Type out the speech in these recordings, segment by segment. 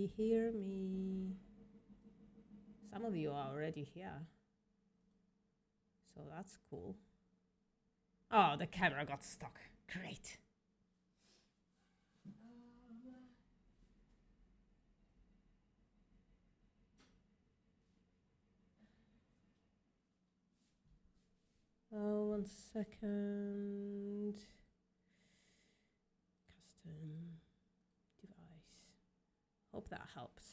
Everybody hear me? Some of you are already here. So that's cool. Oh, the camera got stuck. Great. Oh, 1 second. Custom device. Hope that helps.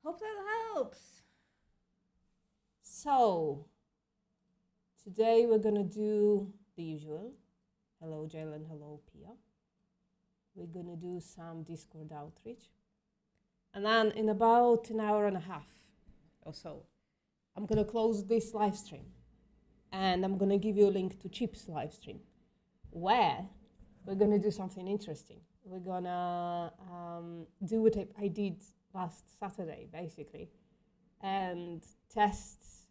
Hope that helps. So, today we're gonna do the usual. Hello, Jalen. Hello, Pia. We're gonna do some Discord outreach. And then in about an hour and a half or so, I'm gonna close this live stream. And I'm gonna give you a link to Chip's live stream, where we're gonna do something interesting. We're gonna do what I did last Saturday, basically, and test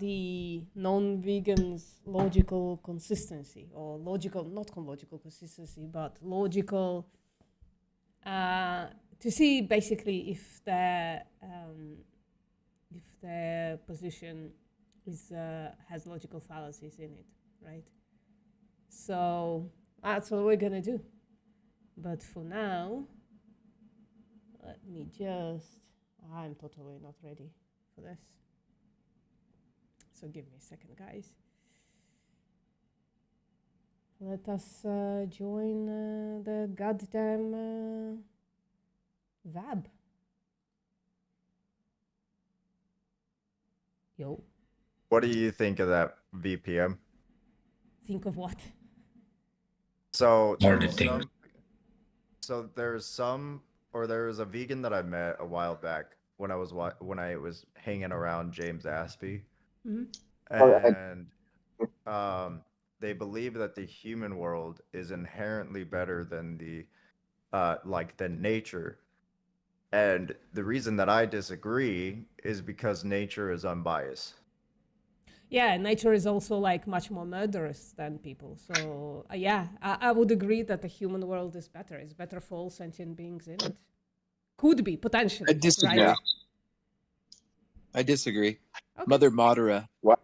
the non-vegans' logical consistency, or logical, not logical consistency, but logical, to see basically if their position is has logical fallacies in it, right? So that's what we're gonna do. But for now, let me just, I'm totally not ready for this. So give me a second, guys. Let us join the goddamn VAB. Yo, What do you think of that VPM? think of what? So More there's than some, so there's some, or there was a vegan that I met a while back when I was hanging around James Aspey, Mhm. and they believe that the human world is inherently better than than nature. And the reason that I disagree is because nature is unbiased. Yeah, nature is also like much more murderous than people. So yeah, I would agree that the human world is better. It's better for all sentient beings in it. Could be, potentially. I disagree. Right? I disagree. Okay. Mother Madara. Well,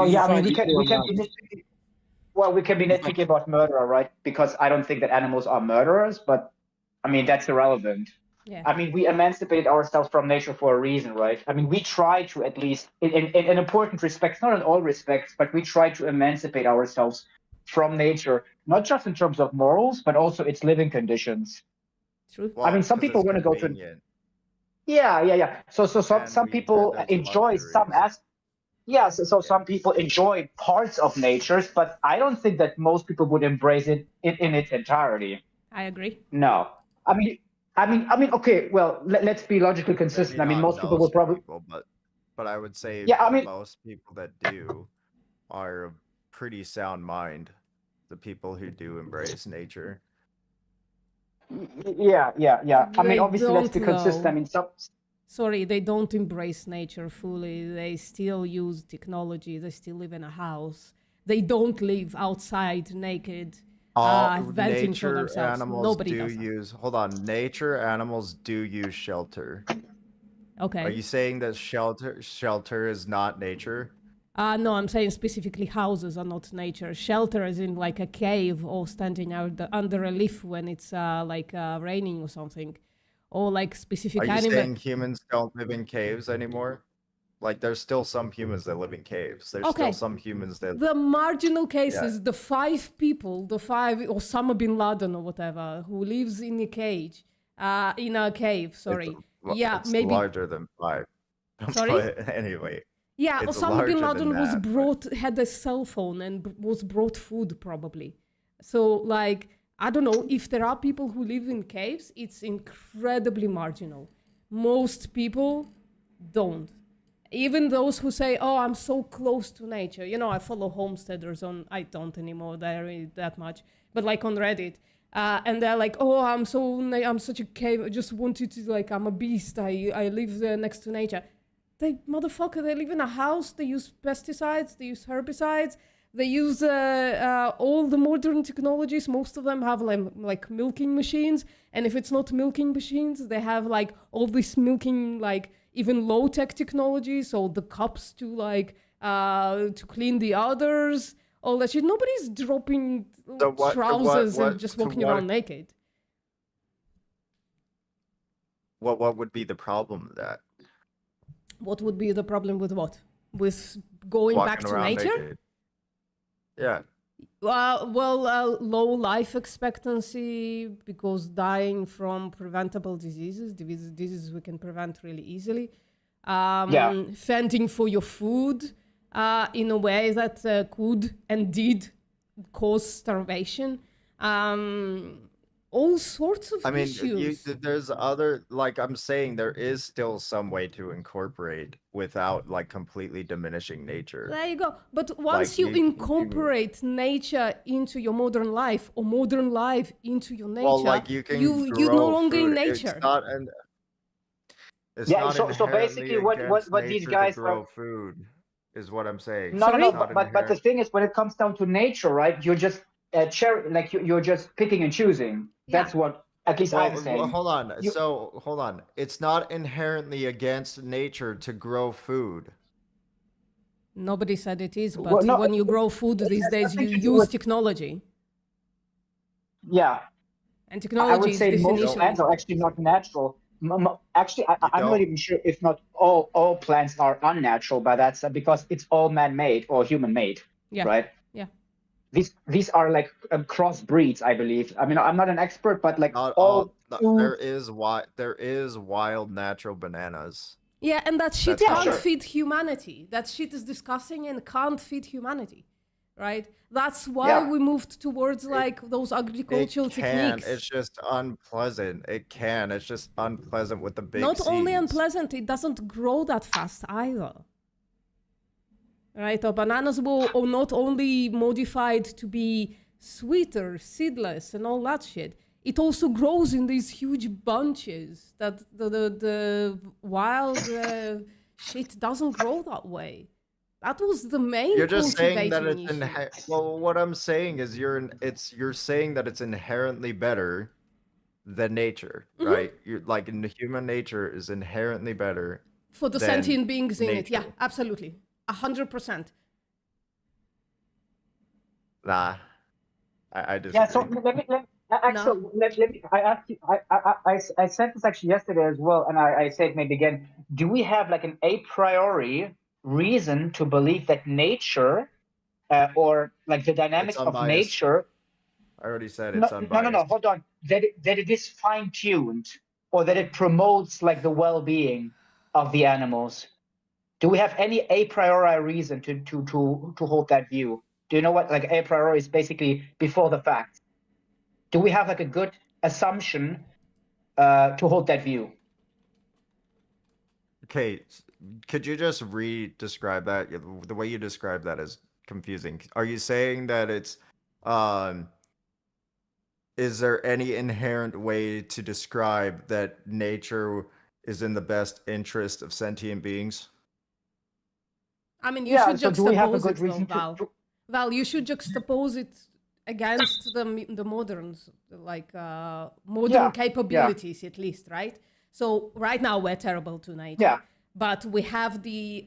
yeah, I mean, find we can equal be amounts. nitpicky. Well, we can be nitpicky about murderer, right? Because I don't think that animals are murderers, but I mean that's irrelevant. Yeah. I mean, we emancipated ourselves from nature for a reason, right? I mean, we try to, at least in important respects, not in all respects, but we try to emancipate ourselves from nature, not just in terms of morals, but also its living conditions. True. I mean, some 'cause people it's want to go to. convenient, Yeah. So and some we people said there's enjoy some luxuries. Yeah, so some people enjoy parts of natures, but I don't think that most people would embrace it in its entirety. I agree. No, I mean. Okay, well, let's be logically consistent. Maybe I mean, not most people will probably. people, but I would say Yeah, I mean, most people that do are of pretty sound mind. The people who do embrace nature. yeah. I mean, They obviously, let's be don't consistent. know. I mean, some. Sorry, they don't embrace nature fully. They still use technology. They still live in a house. They don't live outside naked, venting for Nature themselves. animals Nobody do does that. use. Hold on, nature animals do use shelter. Okay. Are you saying that shelter is not nature? No, I'm saying specifically houses are not nature. Shelter is in like a cave or standing out under a leaf when it's raining or something. Or like specific Are you animal. saying humans don't live in caves anymore? Like, there's still some humans that live in caves. There's Okay. still some humans that. The marginal cases, the 5 people, the 5 Osama bin Laden or whatever, who lives in a cage, in a cave. Sorry. It's Maybe. larger than 5. Sorry? But anyway. Yeah, It's Osama bin larger than Laden that, had a cell phone and was brought food probably. So like, I don't know, if there are people who live in caves, it's incredibly marginal. Most people don't. Even those who say, oh, I'm so close to nature. You know, I follow homesteaders I don't anymore, that much, but like on Reddit. And they're like, oh, I'm such a cave, I just wanted to, like, I'm a beast, I live next to nature. They live in a house, they use pesticides, they use herbicides, They use all the modern technologies. Most of them have like milking machines, and if it's not milking machines, they have like all this milking, like even low tech technology. So the cups to like to clean the udders, all that shit. Nobody's dropping So what- trousers what- and just to walking what- around naked. What would be the problem with that? What would be the problem with what? With going back Walking to around nature? naked. Yeah. Low life expectancy because dying from preventable diseases we can prevent really easily. Fending for your food in a way that could and did cause starvation. All sorts of I mean, issues. there's other, like I'm saying, there is still some way to incorporate without like completely diminishing nature. There you go. But once Like, you you- incorporate nature into your modern life or modern life into your nature, Well, like you can you're no grow longer in food. nature. It's not an. It's Yeah, not so inherently basically what against these nature guys to grow are. food, is what I'm saying. No, Sorry? no, It's not but the inherent- thing is, when it comes down to nature, right? You're just you're just picking and choosing. Yeah. That's what at least I'm saying. hold on. You- So hold on. It's not inherently against nature to grow food. Nobody said it is, but Well, no, when you grow food it these has days, you nothing to do use with- technology. Yeah, And I technology would is say most definition. plants are actually not natural. Actually, I'm not don't? even sure if not all plants are unnatural, but that's because it's all man-made or human-made, Yeah. right? Yeah. These are like crossbreeds, I believe. I mean, I'm not an expert, but like Not all all. There foods- is wild natural bananas. Yeah, and that shit That's can't sure. feed humanity. That shit is disgusting and can't feed humanity, right? That's why Yeah. we moved towards like those agricultural It can. techniques. It's just unpleasant. It can. It's just unpleasant with the big Not only seeds. unpleasant, it doesn't grow that fast either. Right? Or bananas are not only modified to be sweeter, seedless, and all that shit. It also grows in these huge bunches that the wild shit doesn't grow that way. That was the main You're just saying that cultivating it's issue. well. What I'm saying is you're saying that it's inherently better than nature, Mhm. right? You're like in the human nature is inherently better. For the than sentient beings in it. Yeah, nature. absolutely. 100%. Nah, I disagree. Yeah, so actually, let me. I asked you. I said this actually yesterday as well, and I say it maybe again. Do we have like an a priori reason to believe that nature, or like the dynamics of unbiased. nature? I already said No, it's no, unbiased. no, no. Hold on. That it is fine tuned, or that it promotes like the well being of the animals. Do we have any a priori reason to hold that view? Do you know what like a priori is basically before the fact? Do we have like a good assumption to hold that view? Okay, could you just re-describe that? The way you describe that is confusing. Are you saying that it's is there any inherent way to describe that nature is in the best interest of sentient beings? I mean, you Yeah. should So do we have a juxtapose good it, though, reason Val. to? Val, you should juxtapose it against the moderns, like modern Yeah, capabilities, at least, right? So right now we're terrible to nature, Yeah. but we have the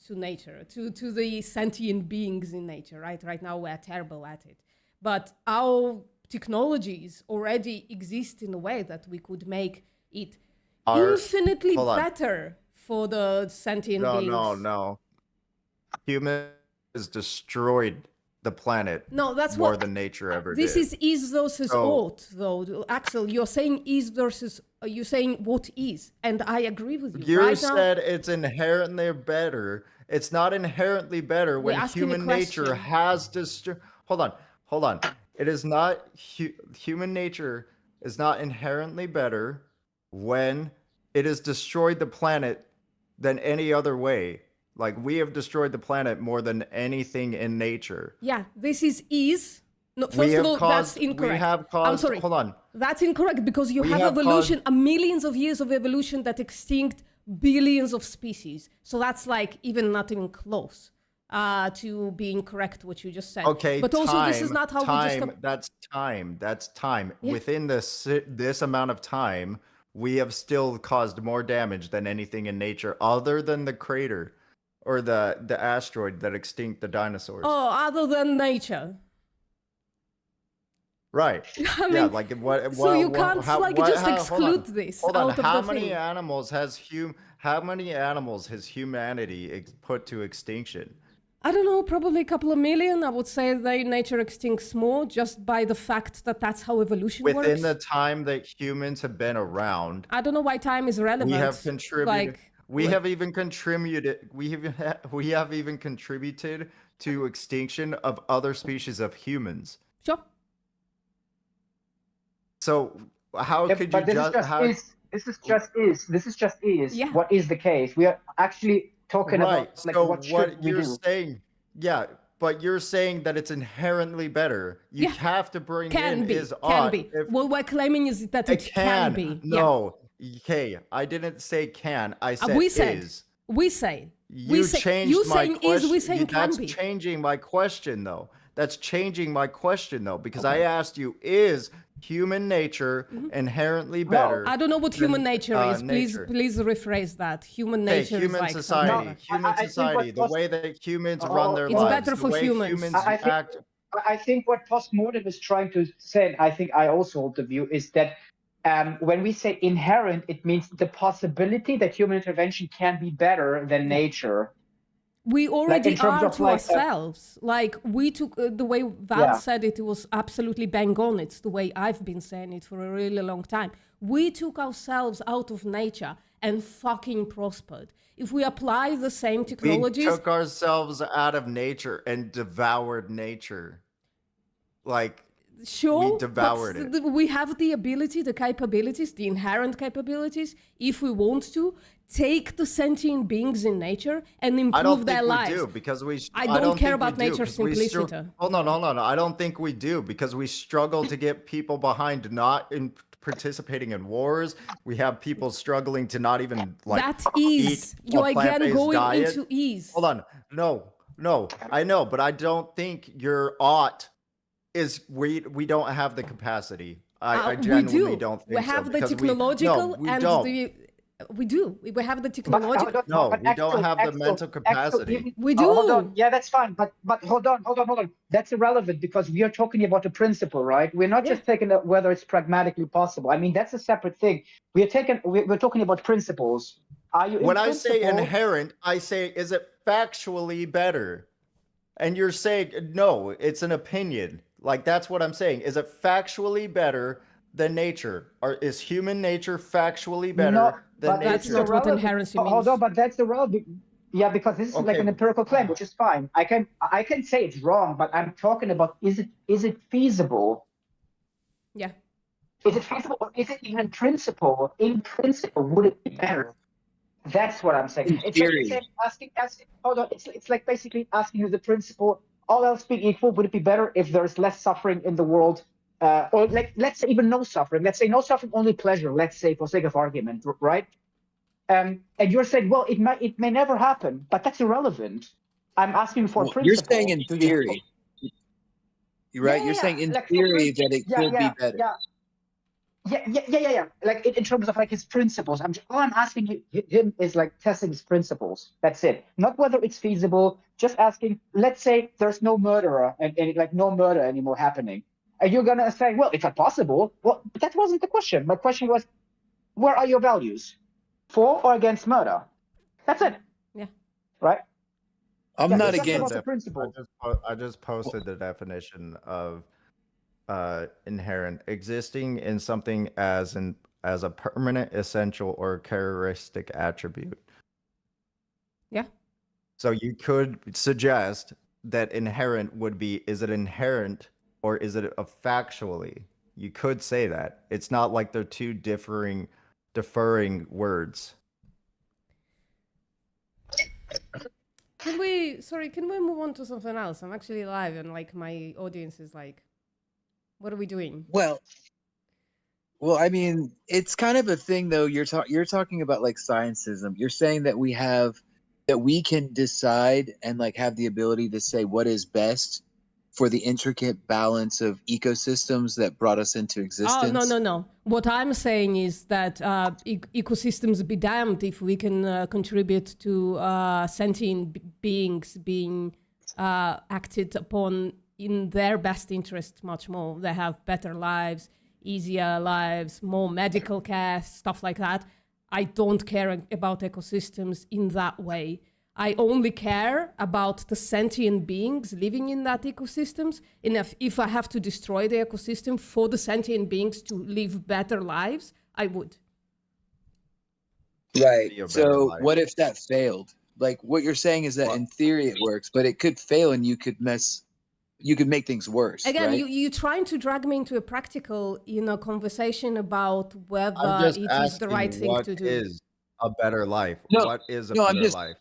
to nature, to the sentient beings in nature, right? Right now we're terrible at it, but our technologies already exist in a way that we could make it infinitely hold on. better for the sentient No, beings. no. Human has destroyed the planet No, that's more what than nature ever this did. is versus So- ought, though. Axel, you're saying is versus you're saying what is, and I agree with you. You right now, said it's inherently better. It's not inherently better when asking a human nature question. has destroyed. Hold on. It is not human nature is not inherently better when it has destroyed the planet than any other way. Like we have destroyed the planet more than anything in nature. yeah, this is. No, We first have of all, caused. that's incorrect. We have caused. I'm sorry. Hold on. That's incorrect because you We have have evolution, millions of years of evolution that extinct billions of species. So that's like even not even close. to be incorrect what you just said. Okay, but also this is not how we just. That's time. That's time. Yeah. Within this amount of time, we have still caused more damage than anything in nature, other than the crater or the asteroid that extinct the dinosaurs. Oh, other than nature. Right. I Yeah, mean, like what? so you can't how- like what- just how- hold on. exclude this Hold on. out of How the many thing. animals has humanity put to extinction? I don't know, probably a couple of million. I would say that nature extincts more just by the fact that that's how evolution Within works. the time that humans have been around, I don't know why time is relevant. we have contributed. Like, We have even contributed. We have even contributed to extinction of other species of humans. sure. So how Yeah, could you but this is just just how? is. This is just Yeah. what is the case. We are actually talking Right. about like So what should what we you're do. saying, yeah, but you're saying that it's inherently better. You Yeah. have to bring Can in be. is Can ought. be. If What we're claiming is that it it can can. be. No. Okay. I didn't say can. I said we said. is. We say. You say, changed you my saying question. is, we saying can That's be. changing my question, though. That's changing my question, though, because I asked you: is human nature inherently better? I don't know what human than, nature is. nature? Please rephrase that. Human Hey, nature is human like society, something. human I think society, the what way that humans Oh, run their It's lives, better the for way humans. I think- act. I think what postmodern is trying to say, and I think I also hold the view, is that when we say inherent, it means the possibility that human intervention can be better than nature. We already terms are of, to like, ourselves. Like we took the way Val Yeah. said it, it was absolutely bang on. It's the way I've been saying it for a really long time. We took ourselves out of nature and fucking prospered. If we apply the same We technologies, took ourselves out of nature and devoured nature. Like, sure, we devoured it. we have the ability, the capabilities, the inherent capabilities, if we want to, take the sentient beings in nature and I improve don't their think lives. we do because we. I don't care think we about do, nature's 'cause we simplicity. Hold on. I don't think we do because we struggle to get people behind not in participating in wars. We have people struggling to not even like That is, eat you a again plant-based going diet. into ease. Hold on. No. I know, but I don't think your ought is we don't have the capacity. I genuinely don't think We have so, the because technological we and don't. we do. We have the But technological. No, we don't have the mental capacity. We Hold do. on. Yeah, that's fine. But hold on. That's irrelevant because we are talking about a principle, right? We're not just taking whether it's pragmatically possible. I mean, that's a separate thing. We're talking about principles. Are you? When in I say principle- inherent, I say, is it factually better? And you're saying, no, it's an opinion. Like, that's what I'm saying. Is it factually better than nature? Or is human nature factually better No, than but nature? That's not what irrelevant. inherency Hold on, means. but that's irrelevant. Yeah, because this is like Okay. an empirical claim, which is fine. I can say it's wrong, but I'm talking about is it feasible? Yeah. Is it feasible or is it even principle? In principle, would it be better? That's what I'm saying. In It's theory. like asking. Hold on. It's like basically asking you the principle. All else being equal, would it be better if there's less suffering in the world, or like let's say even no suffering? Let's say no suffering, only pleasure. Let's say for sake of argument, right? And you're saying, well, it may never happen, but that's irrelevant. I'm asking for Well, principle. you're saying in theory. You're right. You're saying in like, theory that it could be better. Yeah. Like in terms of like his principles, all I'm asking him is like testing his principles. That's it. Not whether it's feasible. Just asking. Let's say there's no murderer and like no murder anymore happening. And you're gonna say, well, it's not possible. Well, but that wasn't the question. My question was, where are your values, for or against murder? That's it. Yeah. Right. I'm Yeah, not it's just against about the principle. I just posted the definition of inherent: existing in something as a permanent, essential, or characteristic attribute. Yeah. So you could suggest that inherent would be, is it inherent or is it a factually? You could say that. It's not like they're two deferring words. Can we move on to something else? I'm actually live and like my audience is like, what are we doing? Well, I mean, it's kind of a thing though. You're talking about like scientism. You're saying that we have that we can decide and like have the ability to say what is best for the intricate balance of ecosystems that brought us into existence? Oh, no. What I'm saying is that ecosystems be damned if we can contribute to sentient beings being acted upon in their best interest much more. They have better lives, easier lives, more medical care, stuff like that. I don't care about ecosystems in that way. I only care about the sentient beings living in that ecosystems. And if I have to destroy the ecosystem for the sentient beings to live better lives, I would. Right. Be a better So life. what if that failed? Like what you're saying is that Well- in theory it works, but it could fail and you could make things worse. Again, right? you're trying to drag me into a practical, conversation about whether I'm just it asking, is the right thing to do. what is a better life? No, What is a no, I'm better just- life?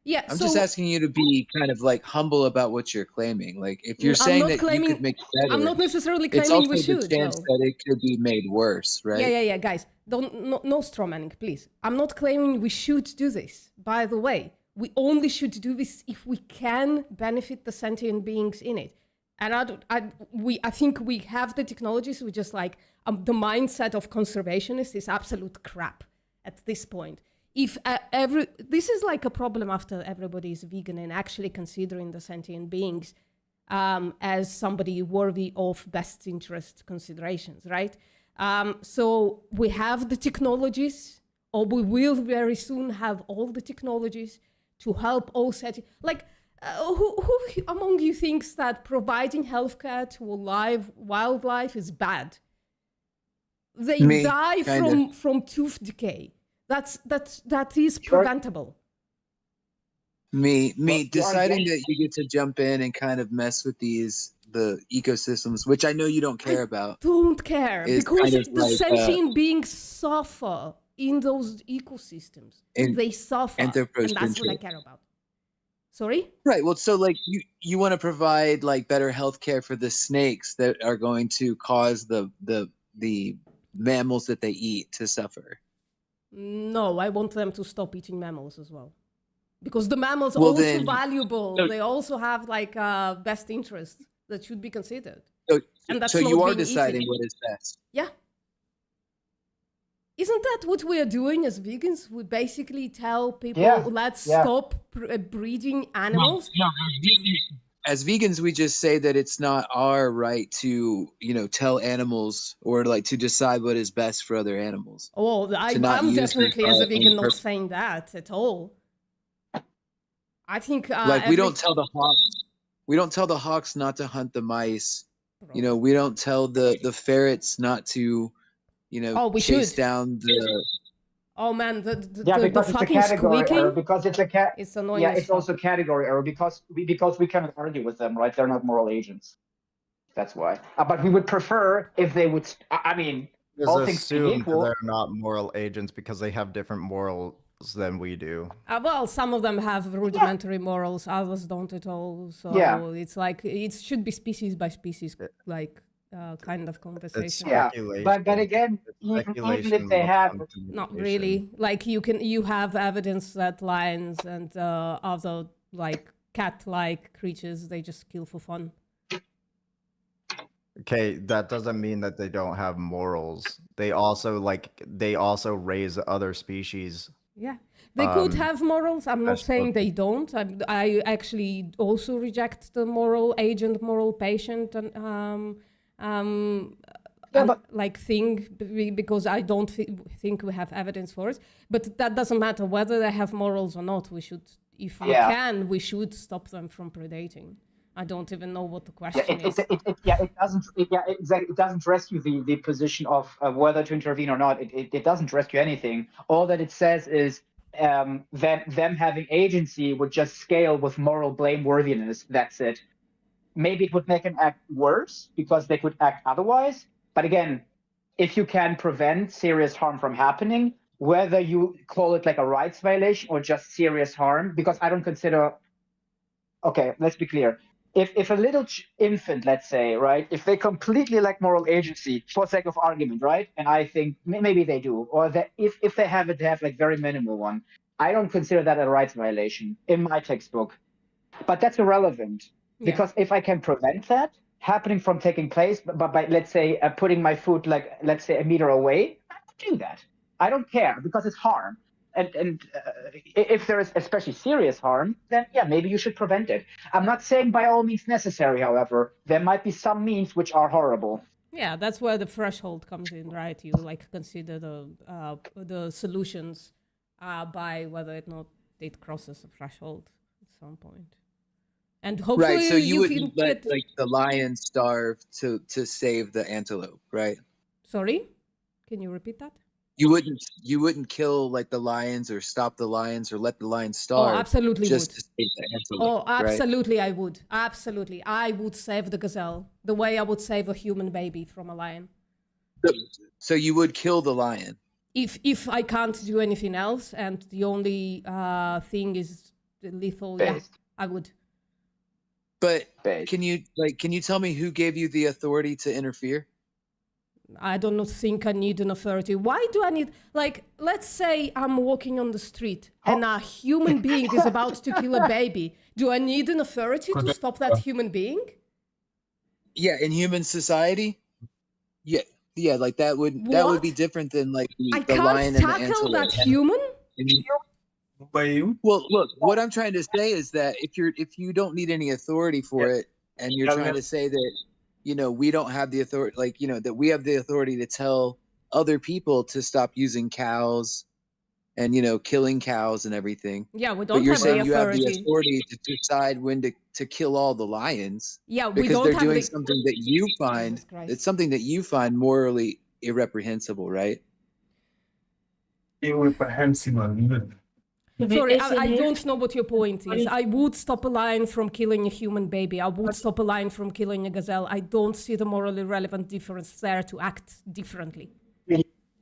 Yeah, I'm so just asking you to be kind of like humble about what you're claiming. Like if you're I'm saying not that you claiming- could make it better, I'm not necessarily it's claiming also we the should. chance though. that it could be made worse, right? Yeah, guys, no straw manning, please. I'm not claiming we should do this. By the way, we only should do this if we can benefit the sentient beings in it. And I think we have the technologies. We just like the mindset of conservationists is absolute crap at this point. If this is like a problem after everybody is vegan and actually considering the sentient beings as somebody worthy of best interest considerations, right? So we have the technologies, or we will very soon have all the technologies to help all like. Who among you thinks that providing healthcare to a live wildlife is bad? They Me, die kinda. from tooth decay. That is Sure. preventable. Me Well, you are deciding against- that you get to jump in and kind of mess with the ecosystems, which I know you don't care about. Don't care Is because kind of the like, sentient beings suffer in those ecosystems. And- They suffer, and that's what I anthropocentric. care about. Sorry? Right. Well, so like you want to provide like better health care for the snakes that are going to cause the mammals that they eat to suffer. No, I want them to stop eating mammals as well. Because the mammals are Well, also then- valuable. so- They also have like best interests that should be considered. So, And that's so not you are being deciding eaten. what is best. Yeah. Isn't that what we are doing as vegans? We basically tell people, Yeah, let's yeah. stop breeding animals. As vegans, we just say that it's not our right to, tell animals or like to decide what is best for other animals. Oh, To not I'm use definitely, it as a for vegan, not purpose. saying that at all. I think Like we don't tell the hawks, not to hunt the mice. We don't tell the ferrets not to, Oh, we chase should. down the. Oh man, the because it's a fucking category error. squeaking. Because it's a cat. It's annoying. Yeah, as it's fuck. also category error because we cannot argue with them, right? They're not moral agents. That's why. But we would prefer if they would. I mean, all Just things being assume that equal. they're not moral agents because they have different morals than we do. Well, some of them have rudimentary morals, others don't at all. So Yeah. it's like it should be species by species, like kind of conversation. Yeah, Speculation. but again, even Speculation if they when it have, comes to Not mutation. really. Like you have evidence that lions and other like cat-like creatures they just kill for fun. Okay, that doesn't mean that they don't have morals. They also raise other species. Yeah, they could Um, have morals. I'm not that's saying what- they don't. I actually also reject the moral agent, moral patient, and Yeah, but- like thing because I don't think we have evidence for it. But that doesn't matter whether they have morals or not. We should, if we Yeah. can, we should stop them from predating. I don't even know what the yeah, question is. it doesn't. Exactly. It doesn't rescue the position of whether to intervene or not. It doesn't rescue anything. All that it says is them having agency would just scale with moral blameworthiness. That's it. Maybe it would make an act worse because they could act otherwise. But again, if you can prevent serious harm from happening, whether you call it like a rights violation or just serious harm, because I don't consider. Okay, let's be clear. If a little infant, let's say, right, if they completely lack moral agency, for sake of argument, right, and I think maybe they do, or that if they have it, they have like very minimal one. I don't consider that a rights violation in my textbook. But that's irrelevant because if I can prevent that happening from taking place, but by, let's say, putting my food, like, let's say, a meter away, I would do that. I don't care because it's harm. And if there is especially serious harm, then yeah, maybe you should prevent it. I'm not saying by all means necessary, however. There might be some means which are horrible. Yeah, that's where the threshold comes in, right? You like consider the solutions by whether or not it crosses the threshold at some point. And hopefully Right. So you wouldn't can let get... like the lion starve to save the antelope, right? Sorry? Can you repeat that? You wouldn't kill like the lions or stop the lions or let the lions Oh, starve absolutely just would. to save the antelope. Oh, absolutely, I would. Absolutely. I would save the gazelle the way I would save a human baby from a lion. Right? So you would kill the lion. If I can't do anything else and the only thing is lethal, Based. I would. But Based. can you tell me who gave you the authority to interfere? I don't think I need an authority. Why do I need, like, let's say I'm walking on the street and a human being is about to kill a baby. Do I need an authority to stop that human being? Yeah, in human society? Yeah, like that would What? be different than like I the lion can't and the tackle antelope. that human? Well, look, what I'm trying to say is that if you don't need any authority for it, and you're trying to say that, you know, we don't have the authority, like, you know, that we have the authority to tell other people to stop using cows and, you know, killing cows and everything. Yeah, we But don't you're have the saying you have the authority. authority to decide when to kill all the lions Yeah, we because don't they're have doing the... something that you find, Jesus Christ. it's something that you find morally irreprehensible, right? Irreprehensible, even. Sorry, I don't know what your point is. I would stop a lion from killing a human baby. I would stop a lion from killing a gazelle. I don't see the morally relevant difference there to act differently.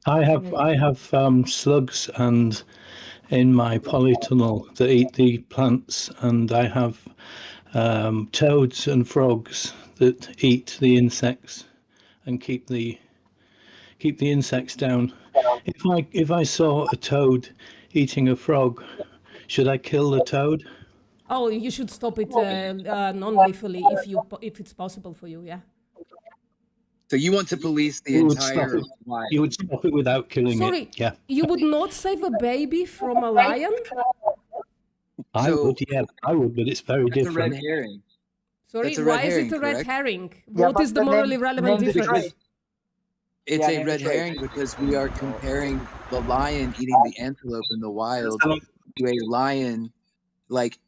I have slugs and in my polytunnel that eat the plants, and I have toads and frogs that eat the insects and keep the insects down. If I saw a toad eating a frog, should I kill the toad? Oh, you should stop it non-lethally if it's possible for you, yeah. So you want to police the You would stop entire it. wild. You would stop it without killing Sorry, it. Yeah, you would not save a baby from a lion? I So- would. Yeah, I would, but it's very That's a red different. herring. Sorry, That's a red why is herring, it a red correct? herring? Yeah, What but is the the morally name- relevant name the difference? trait. It's Yeah, a name red the trait. herring because we are comparing the lion eating the antelope in the wild to a lion like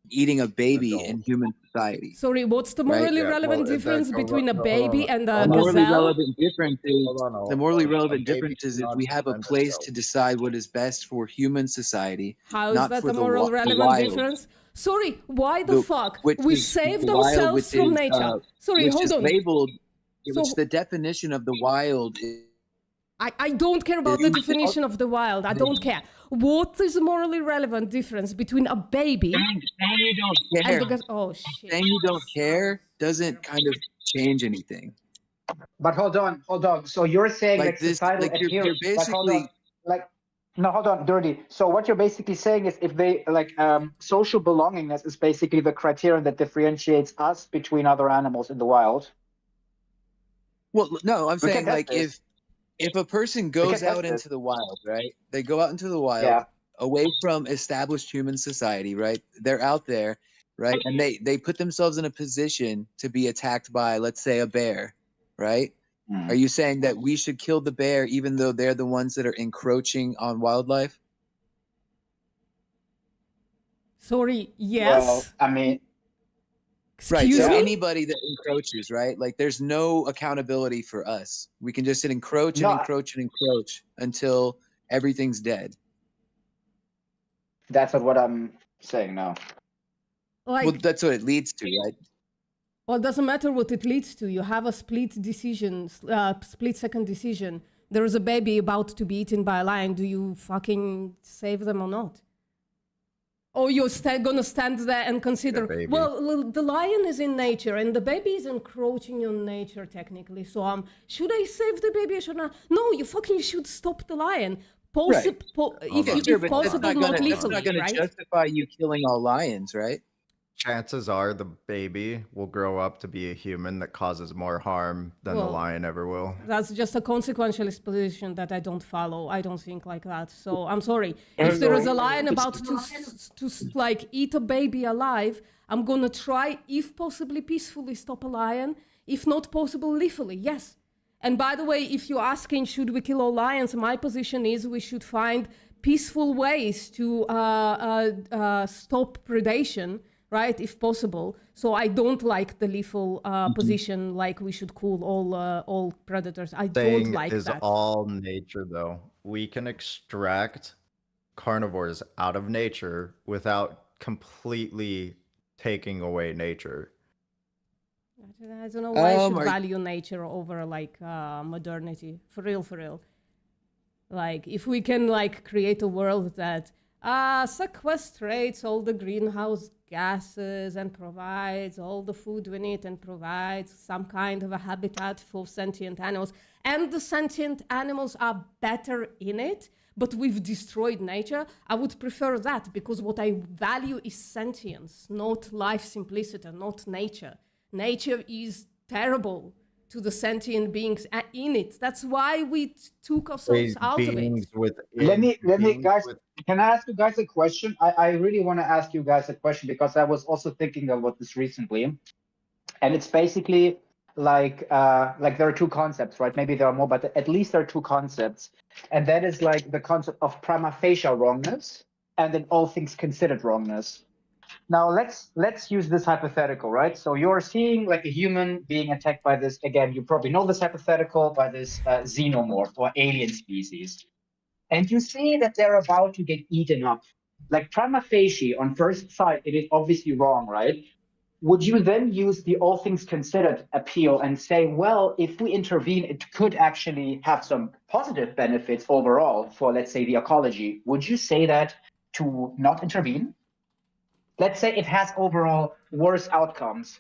eating a baby in human society. Sorry, what's the Right, morally yeah, relevant well, difference exactly. between a Hold on, baby hold on. and a The morally gazelle? relevant difference is Hold the morally on. relevant A baby difference is if cannot we have a defend place itself. to decide what is best for human society, How is not that for a the moral the relevant wild. difference? Sorry, why the fuck? which We is saved the wild, ourselves which from is, nature. Sorry, which hold is on. labeled, which So- the definition of the wild is I don't care about the definition of the wild. I don't care. What is the morally relevant difference between a baby saying you don't care. and the gazelle? Oh, shit. Saying you don't care doesn't kind of change anything. But hold on. So you're saying Like that this, societal like you're adherence. But hold basically on. Like, no, hold on, Dirty. So what you're basically saying is, if they like social belongingness is basically the criterion that differentiates us between other animals in the wild. well, no, I'm We can saying test like this. if a person can goes test out this. into the wild, right? They go out into the wild, Yeah. away from established human society, right? They're out there, right? And they put themselves in a position to be attacked by, let's say, a bear, right? Hmm. Are you saying that we should kill the bear even though they're the ones that are encroaching on wildlife? Sorry, Well, yes. I mean, Right. Excuse So me? anybody that encroaches, right? Like there's no accountability for us. We can just encroach and No, encroach and encroach until everything's dead. that's not what I'm saying now. Like, Well, that's what it leads to, right? well, it doesn't matter what it leads to. You have a split decision, split-second decision. There is a baby about to be eaten by a lion. Do you fucking save them or not? Or you're gonna stand there and consider, baby. well, the lion is in nature and the baby is encroaching on nature technically. So should I save the baby or should I? No, you fucking should stop the lion. if, on. you, Sure, if but possible, not that's lethally, not gonna right? justify you killing all lions, right? Chances are the baby will grow up to be a human that causes more harm than the Well, lion ever will. That's just a consequentialist position that I don't follow. I don't think like that. So I'm sorry. I If there is know. a lion about to like eat a baby alive, I'm gonna try, if possibly peacefully, stop a lion. If not possible, lethally. Yes. And by the way, if you're asking should we kill all lions, my position is we should find peaceful ways to stop predation, right, if possible. So I don't like the lethal position, like we should kill all predators. I don't Thing like is that. all nature, though. We can extract carnivores out of nature without completely taking away nature. I don't know why I should are- value nature over like modernity. For real. Like if we can like create a world that sequestrates all the greenhouse gases and provides all the food we need and provides some kind of a habitat for sentient animals, and the sentient animals are better in it, but we've destroyed nature, I would prefer that, because what I value is sentience, not life simplicity, not nature. Nature is terrible to the sentient beings in it. That's why we took ourselves out of it. Beings within, Let me, beings guys. with- Can I ask you guys a question? I really want to ask you guys a question because I was also thinking about this recently, and it's basically like there are two concepts, right? Maybe there are more, but at least there are two concepts, and that is like the concept of prima facie wrongness and then all things considered wrongness. Now let's use this hypothetical, right? So you're seeing like a human being attacked by this, again, you probably know this hypothetical, by this xenomorph or alien species. And you see that they're about to get eaten up. Like prima facie, on first sight, it is obviously wrong, right? Would you then use the all things considered appeal and say, well, if we intervene, it could actually have some positive benefits overall for, let's say, the ecology? Would you say that to not intervene? Let's say it has overall worse outcomes.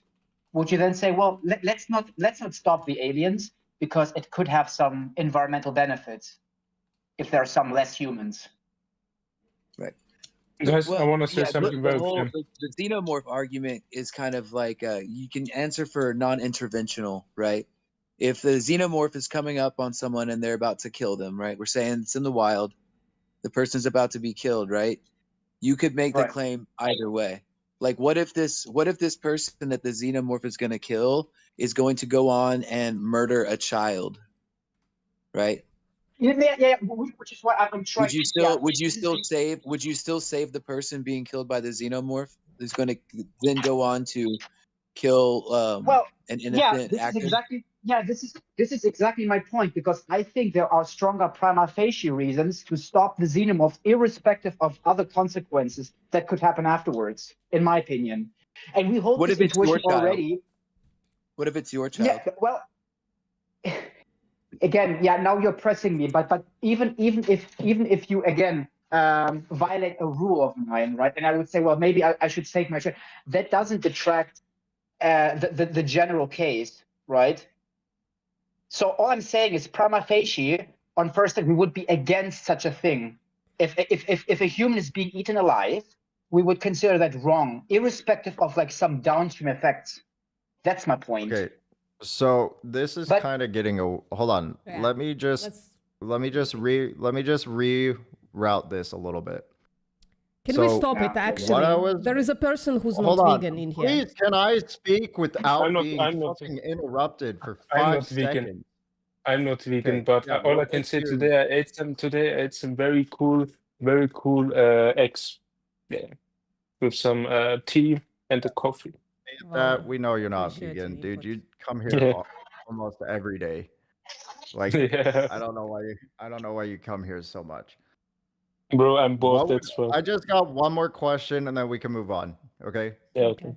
Would you then say, well, let's not stop the aliens because it could have some environmental benefits if there are some less humans? Guys, I want to say something very clear. the xenomorph argument is kind of like you can answer for non-interventional, right? If the xenomorph is coming up on someone and they're about to kill them, right? We're saying it's in the wild, the person's about to be killed, right? You could make the Right. claim either way. Like, what if this person that the xenomorph is going to kill is going to go on and murder a child, right? Yeah, which is why I'm trying. Would you still save the person being killed by the xenomorph who's going to then go on to kill an innocent actor? This is exactly my point, because I think there are stronger prima facie reasons to stop the xenomorph, irrespective of other consequences that could happen afterwards, in my opinion. And we hold What this if it's your intuition child? already. What if it's your child? Yeah, well, again, yeah, now you're pressing me, but even if you again violate a rule of mine, right? And I would say, well, maybe I should save my child. That doesn't detract the general case, right? So all I'm saying is prima facie, on first step, we would be against such a thing. If a human is being eaten alive, we would consider that wrong, irrespective of like some downstream effects. That's my point. Okay, so this is But- kind of getting a. Hold on. Yeah, Let me just reroute this a little bit. Can we So, stop it, what I actually? was- There is a person who's Hold not on. vegan in here. Please, can I speak without I'm not- being I'm not- fucking interrupted for I'm 5 not vegan. seconds? I'm not vegan, Okay, but yeah, all well, I can if say you- today, I ate some very cool eggs, yeah, with some tea and a coffee. That we know you're not appreciate vegan, the dude. input. You come here Yeah. almost every day. Like, Yeah, I don't know why you come here so much. bro, I'm bored. What would- That's why. I just got one more question and then we can move on. Okay. Yeah, okay.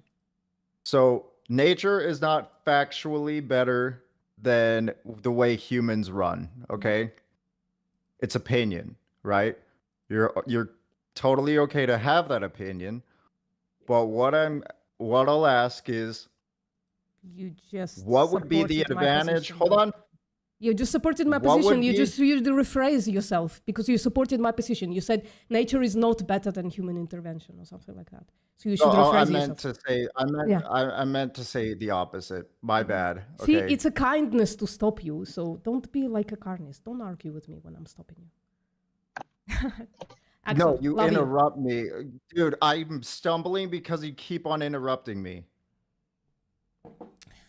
So nature is not factually better than the way humans run, okay? It's opinion, right? You're totally okay to have that opinion. But what I'll ask is You just what would be the supported my advantage? position. Hold on. You just supported my What would position. You be- just you rephrase yourself because you supported my position. You said nature is not better than human intervention or something like that. So you should Oh, I rephrase meant yourself. to say, Yeah. I meant to say the opposite. My bad. See, Okay. it's a kindness to stop you. So don't be like a carnist. Don't argue with me when I'm stopping you. No, Excellent. you Love interrupt me. Dude, I'm stumbling because you keep on interrupting me.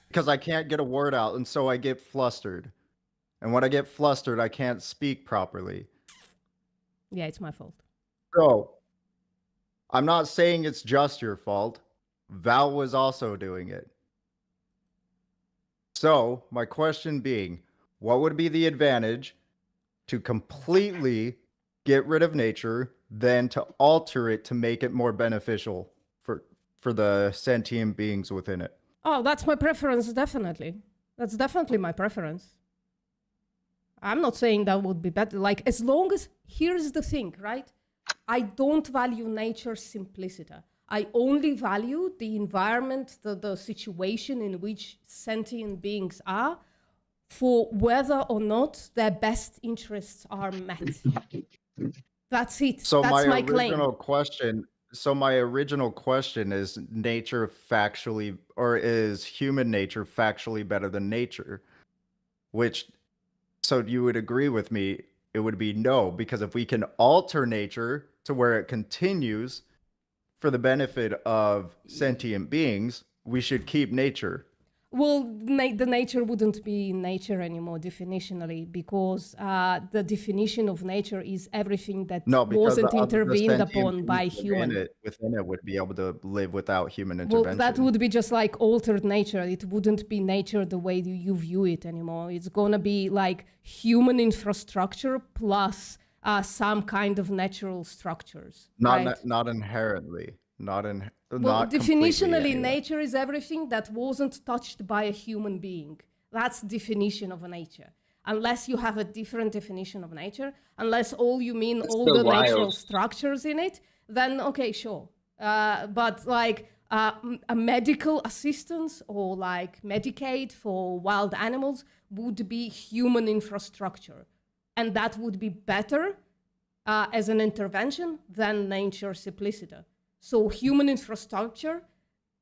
Because I can't get a word out, and so I get flustered. And when I get flustered, I can't speak properly. Yeah, it's my fault. So, I'm not saying it's just your fault. Val was also doing it. So, my question being, what would be the advantage to completely get rid of nature than to alter it to make it more beneficial for the sentient beings within it? Oh, that's my preference, definitely. That's definitely my preference. I'm not saying that would be better. Like, as long as, here's the thing, right? I don't value nature's simplicity. I only value the environment, the situation in which sentient beings are, for whether or not their best interests are met. That's it. So That's my claim. My original question is nature factually, or is human nature factually better than nature? So you would agree with me, it would be no, because if we can alter nature to where it continues for the benefit of sentient beings, we should keep nature. Well, the nature wouldn't be nature anymore definitionally, because the definition of nature is everything that No, because wasn't the intervened sentient upon by beings human. within it would be able to live without human Well, intervention. that would be just like altered nature. It wouldn't be nature the way you view it anymore. It's gonna be like human infrastructure plus some kind of natural structures. Right? Not inherently. Well, Not completely definitionally, anyway. nature is everything that wasn't touched by a human being. That's definition of a nature. Unless you have a different definition of nature, unless all you mean all so the natural wild. structures in it, then okay, sure. But like a medical assistance or like Medicaid for wild animals would be human infrastructure. And that would be better as an intervention than nature simplicity. So human infrastructure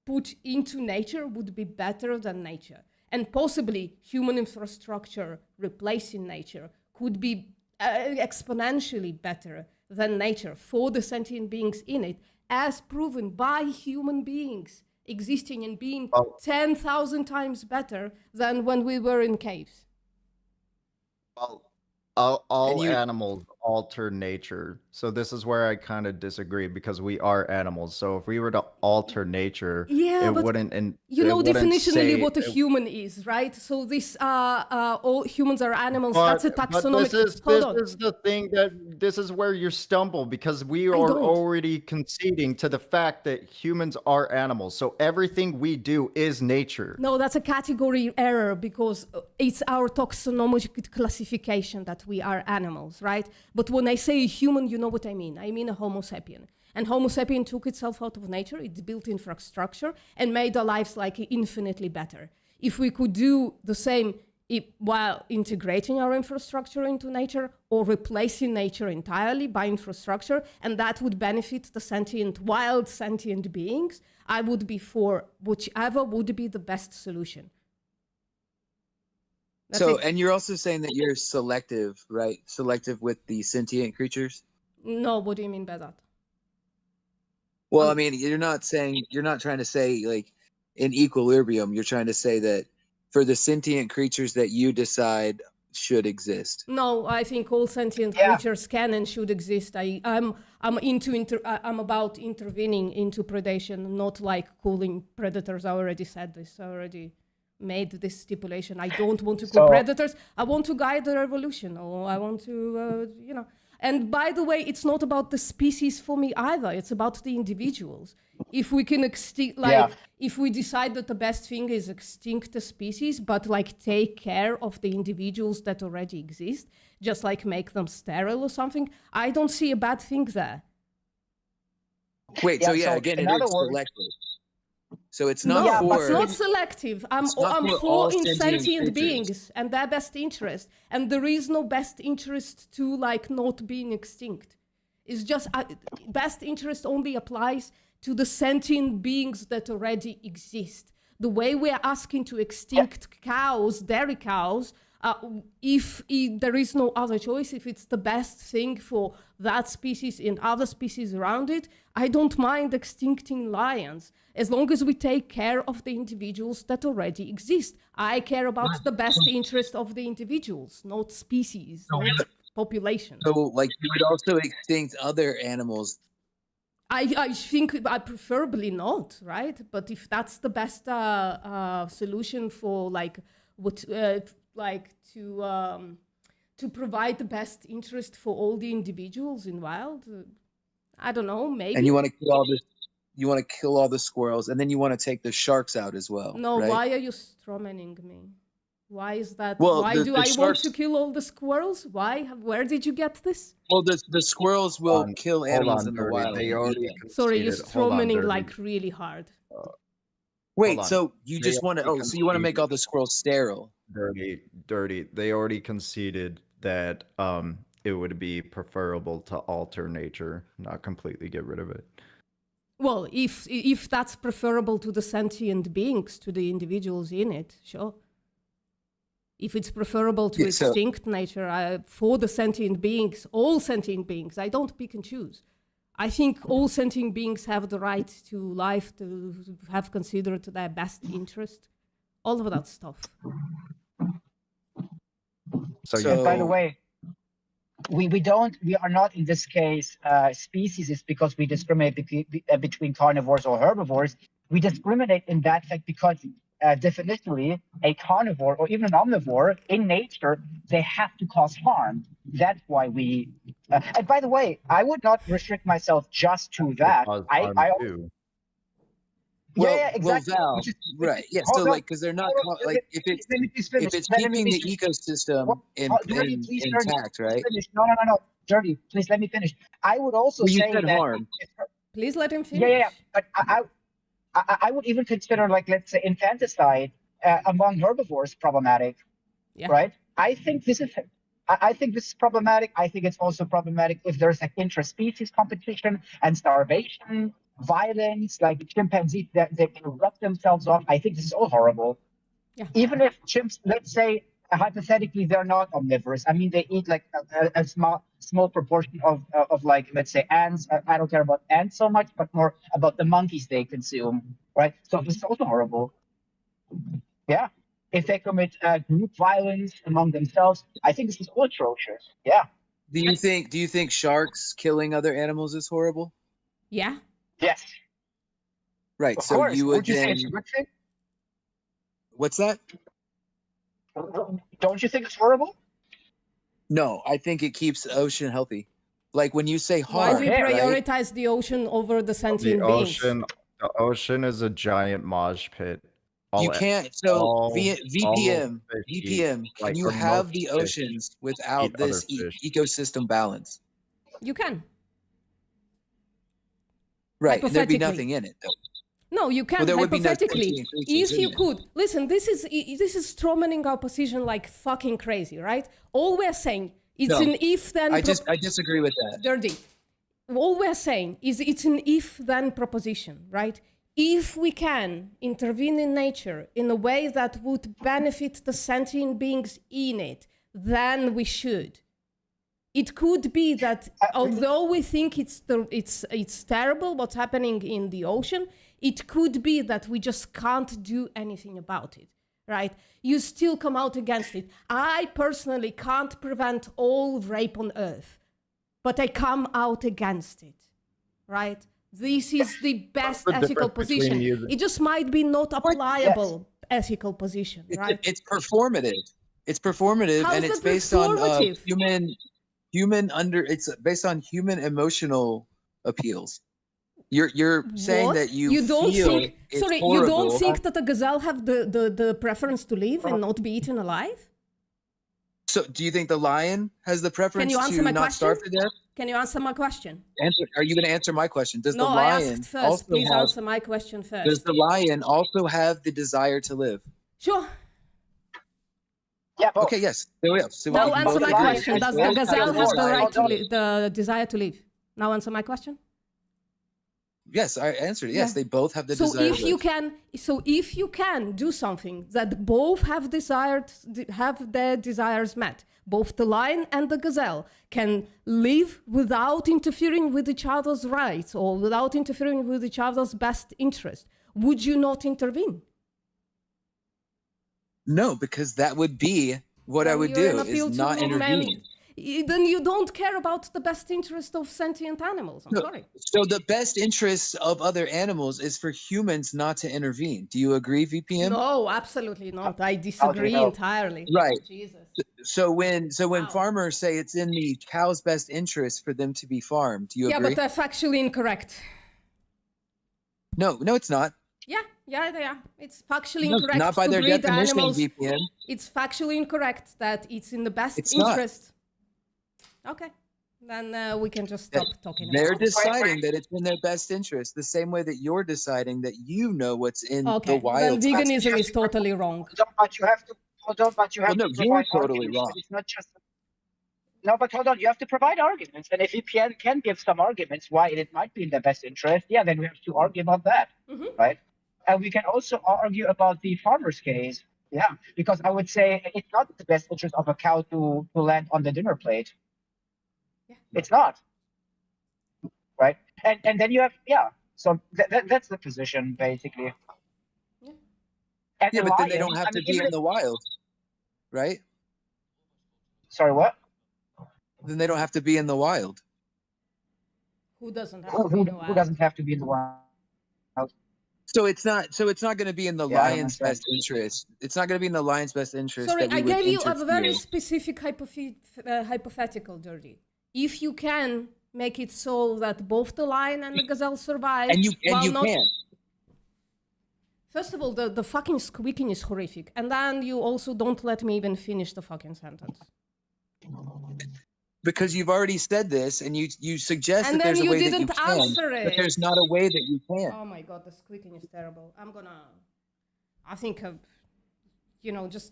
put into nature would be better than nature. And possibly human infrastructure replacing nature could be exponentially better than nature for the sentient beings in it, as proven by human beings existing and being 10,000 times better than when we were in caves. Well, all you- animals alter nature. So this is where I kind of disagree, because we are animals. So if we were to alter nature, Yeah, it but wouldn't. And you know definitionally what a it- human is, right? So this all humans are animals. But, That's a taxonomic. This Hold on. is the thing this is where you stumble, because we are don't. already conceding to the fact that humans are animals. So everything we do is nature. No, that's a category error, because it's our taxonomic classification that we are animals, right? But when I say human, you know what I mean. I mean a Homo sapien. And Homo sapien took itself out of nature, it built infrastructure, and made our lives like infinitely better. If we could do the same while integrating our infrastructure into nature or replacing nature entirely by infrastructure, and that would benefit the wild sentient beings, I would be for whichever would be the best solution. That's So, it. and you're also saying that you're selective, right? Selective with the sentient creatures? No, what do you mean by that? Well, I mean, you're not trying to say like in equilibrium, you're trying to say that for the sentient creatures that you decide should exist. No, I think all sentient Yeah. creatures can and should exist. I'm about intervening into predation, not like calling predators. I already said this. I already made this stipulation. I don't want to call So- predators. I want to guide their evolution, or I want to, And by the way, it's not about the species for me either. It's about the individuals. If we can if we decide that the best thing is extinct a species, but like take care of the individuals that already exist, just like make them sterile or something, I don't see a bad thing there. Wait, so Yeah, yeah, so again, in it other is words- selective. So it's not No, for. it's not selective. I'm it's not for for all sentient sentient beings creatures. and their best interest. And there is no best interest to like not being extinct. It's just best interest only applies to the sentient beings that already exist. The way we're asking to extinct cows, dairy cows, if there is no other choice, if it's the best thing for that species and other species around it, I don't mind extincting lions, as long as we take care of the individuals that already exist. I care about the best interest of the individuals, not species, not population. So, like, you would also extinct other animals. I think preferably not, right? But if that's the best solution for like what to provide the best interest for all the individuals in wild, I don't know, maybe. And you want to kill all this. You want to kill all the squirrels, and then you want to take the sharks out as well. No, right? why are you strawmanning me? Why is that? Well, why the do I want sharks- to kill all the squirrels? Why? Where did you get this? Well, the squirrels will kill Hold animals on, in the Dirty. wild. They and eat already them. Sorry, you're conceded. Hold on, strawmanning Dirty. like really hard. Wait, on. so you They just want to? already Oh, so you want to make all conceded. the squirrels sterile? Dirty. They already conceded that it would be preferable to alter nature, not completely get rid of it. Well, if that's preferable to the sentient beings, to the individuals in it, sure. If it's preferable to Yeah, so- extinct nature for the sentient beings, all sentient beings, I don't pick and choose. I think all sentient beings have the right to life, to have considered their best interest, all of that stuff. So, So- yeah, And by the way, we are not in this case species is because we discriminate between carnivores or herbivores. We discriminate in that fact because definitionally a carnivore or even an omnivore in nature, they have to cause harm. That's why we and by the way, I would not restrict myself just to that. cause I harm too. Well, yeah, exactly. Well, Val, Which is- right? Yeah. hold So, on, like, because they're not hold on, like if it's let me please finish. if it's Let me keeping the finish. ecosystem Dirty, please, Dirty, intact, please right? finish. No. Dirty, please let me finish. I would also Well, you say said that harm. Please let him finish. yeah. But I would even consider, like, let's say, infanticide among herbivores problematic, Yeah. right? I think this is problematic. I think it's also problematic if there's like interspecies competition and starvation, violence, like chimpanzees that they rough themselves off. I think this is all horrible. Yeah. Even if chimps, let's say, hypothetically, they're not omnivorous. I mean, they eat like a small proportion of like, let's say, ants. I don't care about ants so much, but more about the monkeys they consume, right? So this is also horrible. Yeah. If they commit group violence among themselves, I think this is all atrocious. Yeah. Do you think sharks killing other animals is horrible? Yeah. Yes. Right. Of So course. you would Would you say then. it's a good thing? What's that? Don't you think it's horrible? No, I think it keeps the ocean healthy. Like when you say Why harm, do you Yeah, right. prioritize the ocean over the sentient The beings? ocean is a giant mosh pit. you can't. So all VPM, fish eat, VPM, can like, you or have most the fish oceans without eat other this fish. ecosystem balance? You can. Right. And there'd be Hypothetically. nothing in it though. No, you can there would be no hypothetically. sentient creatures If in you it. could listen, this is strawmanning our position like fucking crazy, right? All we're saying it's No, an if-then. I disagree with that. Dirty. All we're saying is it's an if-then proposition, right? If we can intervene in nature in a way that would benefit the sentient beings in it, then we should. It could be that although we think it's terrible what's happening in the ocean, it could be that we just can't do anything about it, right? You still come out against it. I personally can't prevent all rape on Earth, but I come out against it, right? This is the best the ethical difference between position. you- It just might be not a pliable ethical position, right? It's performative. It's performative, How's and it's it based on performative? It's based on human emotional appeals. You're saying What? that you don't feel think it's sorry, horrible. you don't think that a gazelle have the preference to live and not be eaten alive? So, do you think the lion has the preference you answer to my not question? starve to death? Can you answer my question? Are you going to answer my question? Does No, the I lion asked first. also Please have? answer my question Does first. the lion also have the desire to live? Sure. Yeah, both. Okay, yes. There we go. So we Now can answer both my agree. question. Yes, Does yes, the gazelle yes, have the yes. right to Hold on. the desire to live? Now answer my question. Yes, I answered. Yes, Yeah. they both have the So desire if to you live. if you can do something that both have their desires met, both the lion and the gazelle can live without interfering with each other's rights or without interfering with each other's best interest, would you not intervene? No, because that would be what I Then would you're an do, is appeal to not intervene. Then you don't care about the best interest of sentient animals. I'm No. sorry. So the best interests of other animals is for humans not to intervene. Do you agree, VPM? No, absolutely not. I disagree no? entirely. Right. Jesus. So when Wow. farmers say it's in the cow's best interest for them to be farmed, do you Yeah, agree? but they're factually incorrect. No, it's not. Yeah, they are. It's factually No, incorrect not by to their breed definition, animals. VPN. It's factually incorrect that it's in the best It's not. interest. Okay, then we can just stop talking They're about it. deciding that it's in their best interest, the same way that you're deciding that you know what's in the Okay, then wild. veganism is totally wrong. But you have to hold on. But you have Well, no, to you're provide totally arguments. wrong. It's not just. No, but hold on. You have to provide arguments, and if VPN can give some arguments why it might be in their best interest, yeah, then we have to argue about that, right? And we can also argue about the farmer's case, yeah, because I would say it's not the best interest of a cow to land on the dinner plate. Yeah. It's not, right? And then you have So that's the position basically. Yeah. And Yeah, the but then they lion, don't have I to mean, be even in the wild, right? Sorry, what? Then they don't have to be in the wild. Who doesn't have to be in the Who wild? doesn't have to be in the wild? So it's not going to be in the Yeah, I don't lion's understand. best interest. It's not going to be in the lion's best interest. Sorry, that we I would gave you a interfere. very specific hypothetical, Dirty. If you can make it so that both the lion and the gazelle survive, And you not... can. First of all, the fucking squeaking is horrific. And then you also don't let me even finish the fucking sentence. Because you've already said this, and you suggest And that then there's a you way that you didn't can, answer but there's it. not a way that you can. Oh my god, the squeaking is terrible. I think,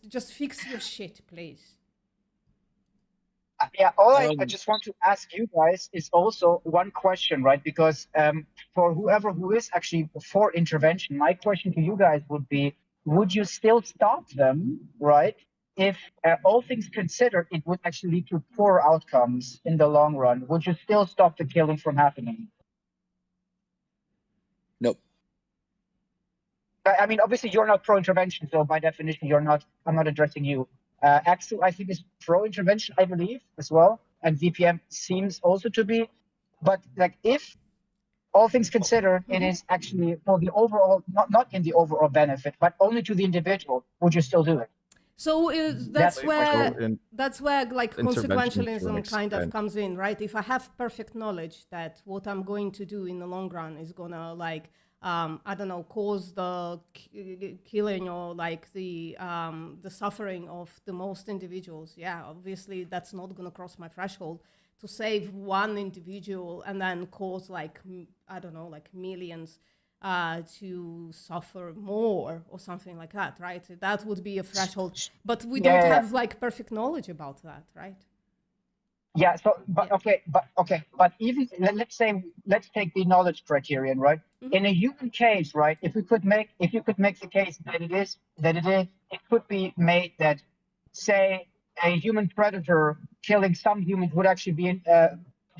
just fix your shit, please. Yeah, I just want to ask you guys is also one question, right? Because for whoever who is actually for intervention, my question to you guys would be, would you still stop them, right? If all things considered, it would actually lead to poor outcomes in the long run. Would you still stop the killing from happening? Nope. I mean, obviously, you're not pro-intervention, so by definition, you're not. I'm not addressing you. Axel, I think, is pro-intervention, I believe, as well, and VPM seems also to be. But like, if all things considered, it is actually for the overall, not in the overall benefit, but only to the individual, would you still do it? So that's where like intervention to an consequentialism kind of extent. comes in, right? If I have perfect knowledge that what I'm going to do in the long run is gonna like I don't know, cause the killing or like the suffering of the most individuals, yeah, obviously that's not gonna cross my threshold. To save one individual and then cause like I don't know, like millions to suffer more or something like that, right? That would be a threshold, but we don't have like perfect knowledge about that, right? Yeah. So, but even let's take the knowledge criterion, right? In a human case, right? If you could make the case that it could be made that, say, a human predator killing some humans would actually be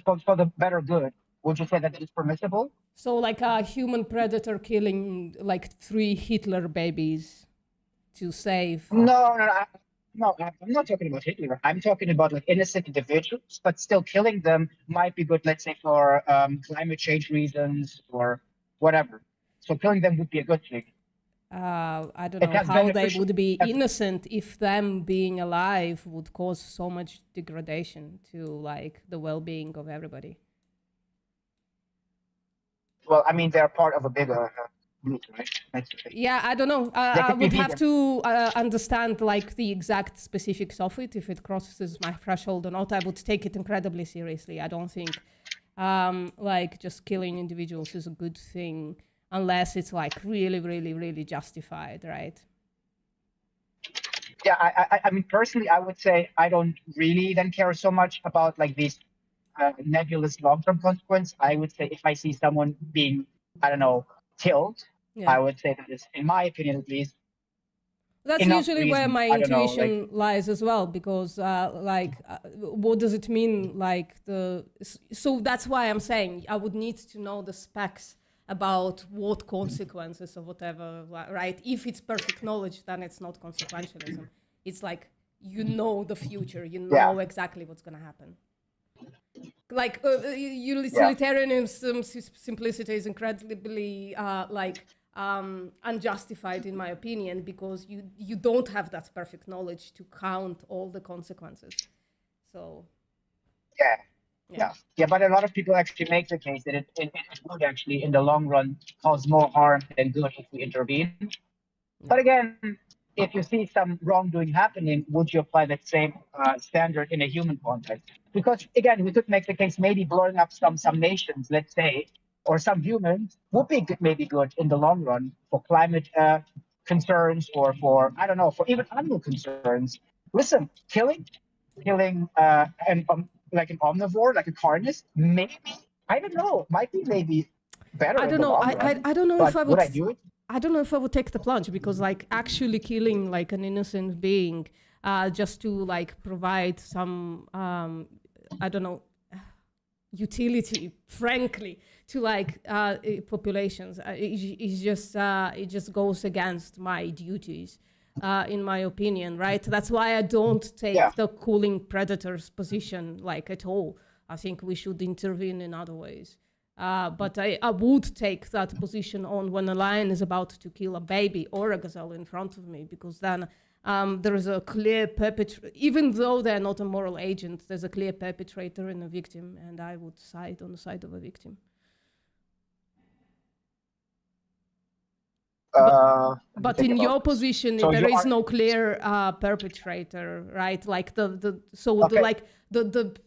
for the better good. Would you say that it is permissible? So like a human predator killing like 3 Hitler babies to save... No, I'm not talking about Hitler. I'm talking about like innocent individuals, but still killing them might be good, let's say, for climate change reasons or whatever. So killing them would be a good thing. I don't know how they would be innocent if them being alive would cause so much degradation to like the well-being of everybody. Well, I mean, they're part of a good, right? That's Yeah, I don't know. They I could be would have vegan. to understand like the exact specifics of it. If it crosses my threshold or not, I would take it incredibly seriously. I don't think like just killing individuals is a good thing unless it's like really, really, really justified, right? Yeah, I mean, personally, I would say I don't really then care so much about like these nebulous long-term consequence. I would say if I see someone being, I don't know, killed, Yeah. I would say that is, in my opinion at least, That's enough usually where reason, my I don't know, intuition like, lies as well, because what does it mean? So that's why I'm saying I would need to know the specs about what consequences or whatever, right? If it's perfect knowledge, then it's not consequentialism. It's like, you know the future, you know exactly what's going to happen. Like utilitarianism simplicity is incredibly unjustified in my opinion, because you don't have that perfect knowledge to count all the consequences. So yeah, but a lot of people actually make the case that it would actually in the long run cause more harm than good if we intervene. But again, if you see some wrongdoing happening, would you apply that same standard in a human context? Because again, we could make the case maybe blowing up some nations, let's say, or some humans would be maybe good in the long run for climate concerns, or for, I don't know, for even animal concerns. Listen, killing like an omnivore, like a carnivore, maybe, I don't know, might be maybe better I in don't the know. long run. I don't know but if I would I do it? I don't know if I would take the plunge, because like actually killing like an innocent being just to like provide some I don't know, utility, frankly, to like populations, it just goes against my duties, in my opinion, right? That's why I don't take the cooling predators position like at all. I think we should intervene in other ways. But I would take that position on when a lion is about to kill a baby or a gazelle in front of me, because then there is a clear perpetrator. Even though they're not a moral agent, there's a clear perpetrator and a victim, and I would side on the side of a victim. But in your position, so there is no clear perpetrator, right? Like the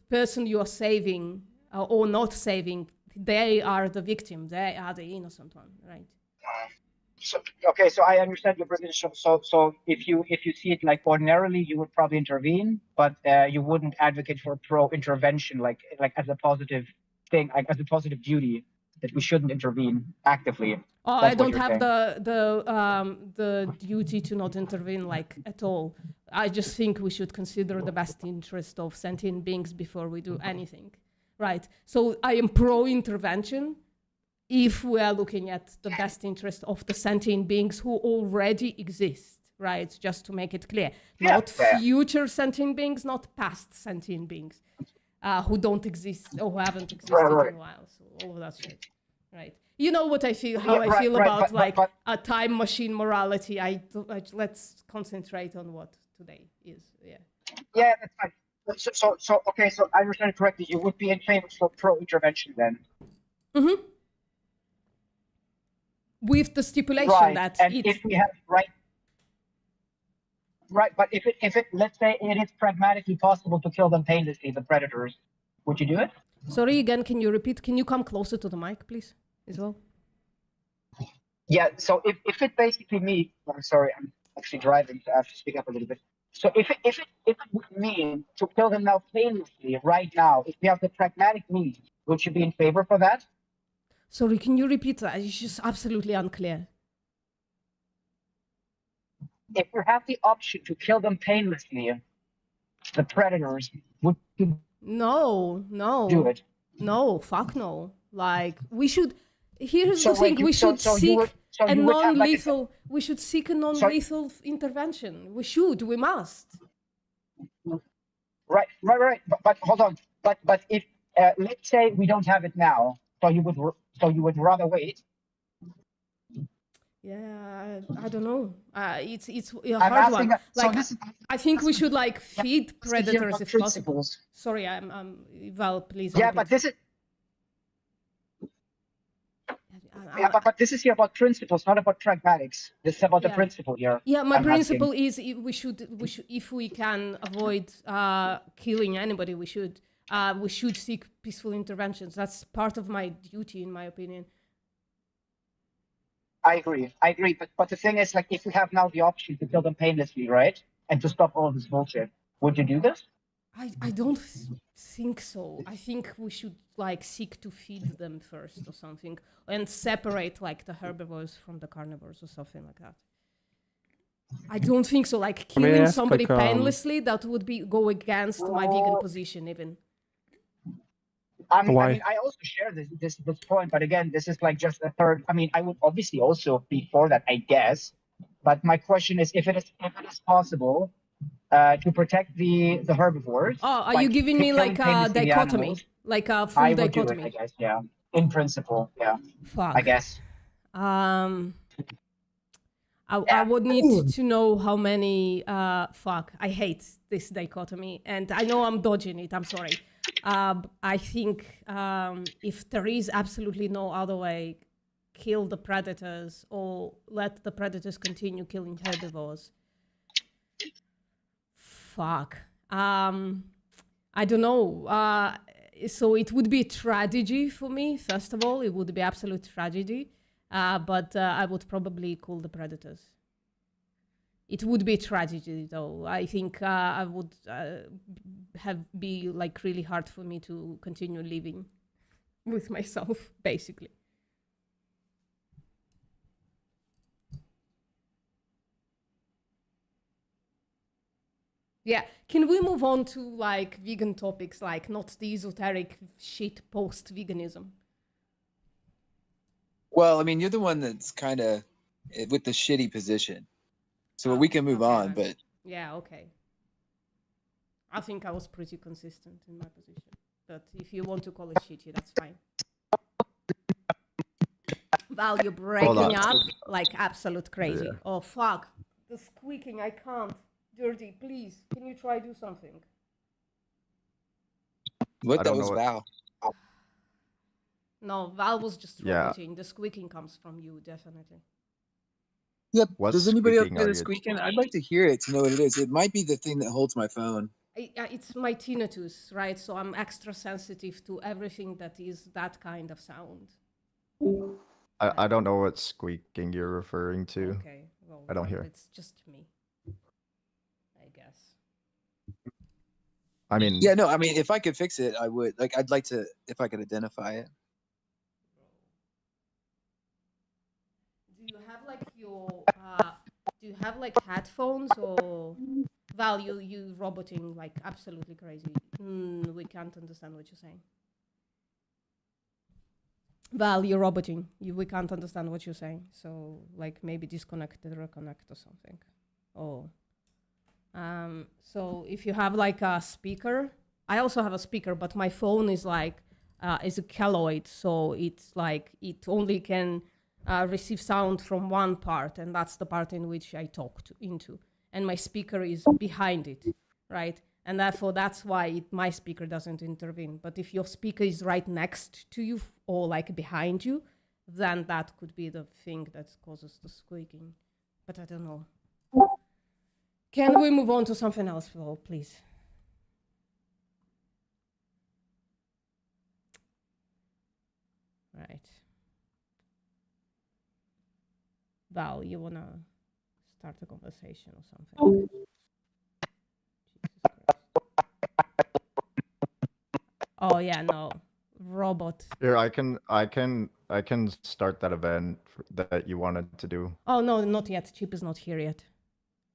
person you are saving or not saving, they are the victim, they are the innocent one, right? So I understand your position. So if you see it like ordinarily, you would probably intervene, but you wouldn't advocate for pro-intervention, like as a positive thing, like as a positive duty that we shouldn't intervene actively. Oh, I don't have the duty to not intervene like at all. I just think we should consider the best interest of sentient beings before we do anything, right? So I am pro-intervention if we are looking at the best interest of the sentient beings who already exist, right? Just to make it clear, not future sentient beings, not past sentient beings who don't exist or who haven't existed in a while. So all of that shit, right? You know what I feel, how I feel about a time machine morality. Let's concentrate on what today is. Yeah, that's fine. So I understand correctly. You would be in favor for pro-intervention then. Mm-hmm. With the stipulation that if we have but if it let's say it is pragmatically possible to kill them painlessly, the predators, would you do it? Sorry, again, can you repeat? Can you come closer to the mic, please, as well? Yeah, so if it basically means, I'm sorry, I'm actually driving, so I have to speak up a little bit. So if it would mean to kill them now painlessly right now, if we have the pragmatic means, would you be in favor for that? Sorry, can you repeat that? It's just absolutely unclear. If you have the option to kill them painlessly, the predators, would you do it? No, fuck no. Like, we should, here's the thing, we should seek a non-lethal, we should seek a non-lethal intervention. We must. Right. But hold on. But if let's say we don't have it now, so you would rather wait. Yeah, I don't know. It's a hard one. Like, I think we should like feed predators if possible. Sorry, I'm Val, please. Yeah, but this is. Yeah, but this is here about principles, not about pragmatics. This is about the Yeah. principle here. Yeah, my I'm principle is we should if we can avoid killing anybody, we should seek peaceful interventions. That's part of my duty, in my opinion. I agree. But the thing is, like, if we have now the option to kill them painlessly, right, and to stop all this bullshit, would you do this? I don't think so. I think we should like seek to feed them first or something, and separate like the herbivores from the carnivores or something like that. I don't think so. Like I mean, killing that's somebody like, painlessly, that would be go against my vegan position even. I mean, Why? I also share this point, but again, this is like just a third. I mean, I would obviously also be for that, I guess. But my question is, if it is possible to protect the herbivores. Oh, are you giving me like a dichotomy, like a full I would do it, dichotomy? I guess. Yeah, in principle, yeah. Fuck. I guess. I would need to know how many. Fuck, I hate this dichotomy, and I know I'm dodging it. I'm sorry. I think if there is absolutely no other way, kill the predators or let the predators continue killing herbivores. Fuck. I don't know. So it would be a tragedy for me. First of all, it would be absolute tragedy. But I would probably kill the predators. It would be a tragedy, though. I think I would be like really hard for me to continue living with myself, basically. Yeah, can we move on to like vegan topics, like not the esoteric shit post-veganism? Well, I mean, you're the one that's kind of with the shitty position, so we can move okay, on. then. But Yeah, okay. I think I was pretty consistent in my position. But if you want to call it shitty, that's fine. Val, you're breaking up like absolute crazy. Yeah. Oh, fuck. The squeaking, I can't. Dirty, please. Can you try do something? what I that don't was know Val. No, Val was just Yeah. roboting. The squeaking comes from you, definitely. Yep. What Does anybody else squeaking hear are the you- squeaking? I'd like to hear it to know what it is. It might be the thing that holds my phone. It's my tinnitus, right? So I'm extra sensitive to everything that is that kind of sound. I don't know what squeaking you're referring to. Okay, well, I don't then hear. it's just me, I guess. I mean, Yeah, no, I mean, if I could fix it, I would. Like, I'd like to, if I could identify it. Do you have like your do you have like headphones or Val, you roboting like absolutely crazy. We can't understand what you're saying. Val, you're roboting. We can't understand what you're saying. So like maybe disconnect and reconnect or something. Oh. So if you have like a speaker, I also have a speaker, but my phone is like is a Caloid, so it's like it only can receive sound from one part, and that's the part in which I talk into. And my speaker is behind it, right? And therefore, that's why my speaker doesn't intervene. But if your speaker is right next to you or like behind you, then that could be the thing that causes the squeaking. But I don't know. Can we move on to something else, Flo, please? Right. Val, you wanna start a conversation or something? Oh yeah, no, robot. here I can start that event that you wanted to do. Oh no, not yet. Chip is not here yet.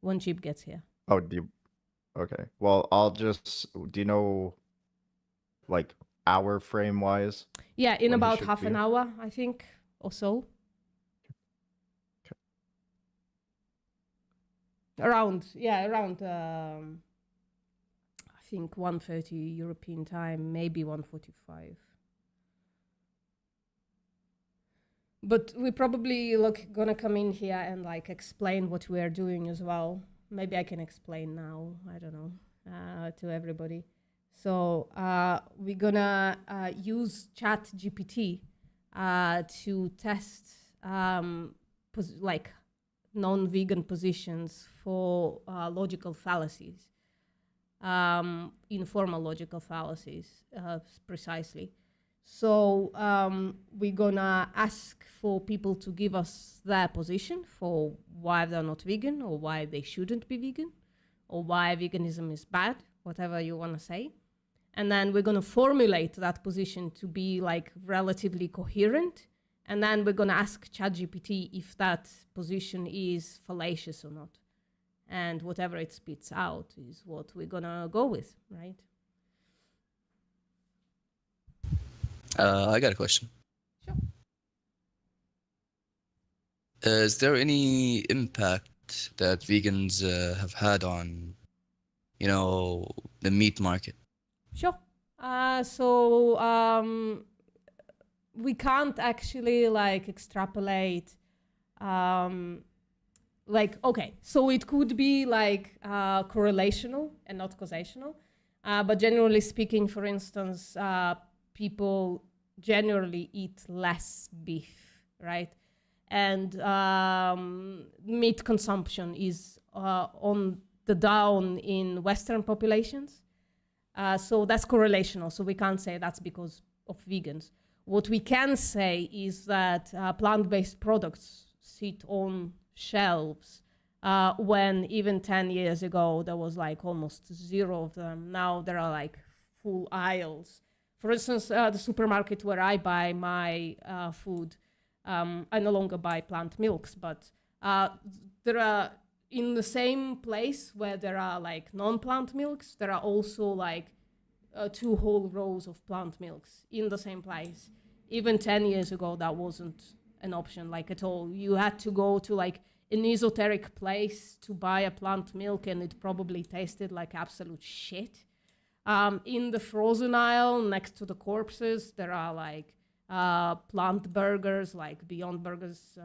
When Chip gets here. Oh, do you? Okay. Well, I'll just. Do you know, like, hour frame wise? Yeah, in When he about should half an be? hour, I think, or so. Okay. Around, I think 1:30 European time, maybe 1:45. But we probably gonna come in here and like explain what we are doing as well. Maybe I can explain now. I don't know to everybody. So we're gonna use ChatGPT to test like non-vegan positions for logical fallacies, informal logical fallacies, precisely. So we're gonna ask for people to give us their position for why they're not vegan, or why they shouldn't be vegan, or why veganism is bad, whatever you wanna say. And then we're gonna formulate that position to be like relatively coherent. And then we're gonna ask ChatGPT if that position is fallacious or not. And whatever it spits out is what we're gonna go with, right? I got a question. Sure. Is there any impact that vegans have had on, the meat market? Sure. So we can't actually like extrapolate. Okay, so it could be like correlational and not causational. But generally speaking, for instance, people generally eat less beef, right? And meat consumption is on the down in Western populations. So that's correlational. So we can't say that's because of vegans. What we can say is that plant-based products sit on shelves when even 10 years ago there was like almost zero of them. Now there are like full aisles. For instance, the supermarket where I buy my food, I no longer buy plant milks, but there are, in the same place where there are like non-plant milks, there are also like 2 whole rows of plant milks in the same place. Even 10 years ago, that wasn't an option like at all. You had to go to like an esoteric place to buy a plant milk, and it probably tasted like absolute shit. In the frozen aisle next to the corpses, there are like plant burgers, like Beyond Burgers,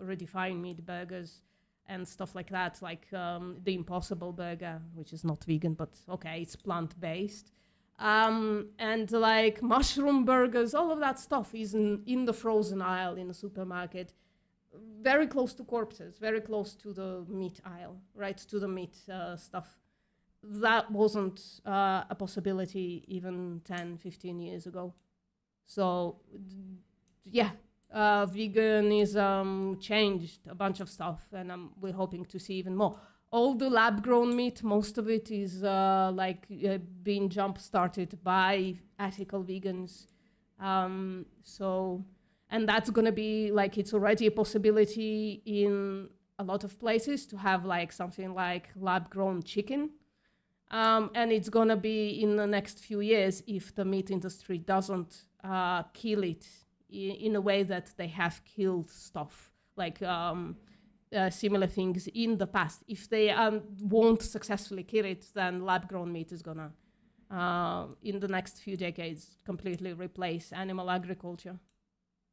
redefined meat burgers, and stuff like that, like the Impossible Burger, which is not vegan, but okay, it's plant-based. And like mushroom burgers, all of that stuff is in the frozen aisle in the supermarket, very close to corpses, very close to the meat aisle, right, to the meat stuff. That wasn't a possibility even 10, 15 years ago. So, yeah, veganism changed a bunch of stuff, and we're hoping to see even more. All the lab-grown meat, most of it is being jump-started by ethical vegans. And that's going to be, like, it's already a possibility in a lot of places to have, like, something like lab-grown chicken. And it's going to be in the next few years if the meat industry doesn't kill it in a way that they have killed stuff, like similar things in the past. If they won't successfully kill it, then lab-grown meat is going to, in the next few decades, completely replace animal agriculture.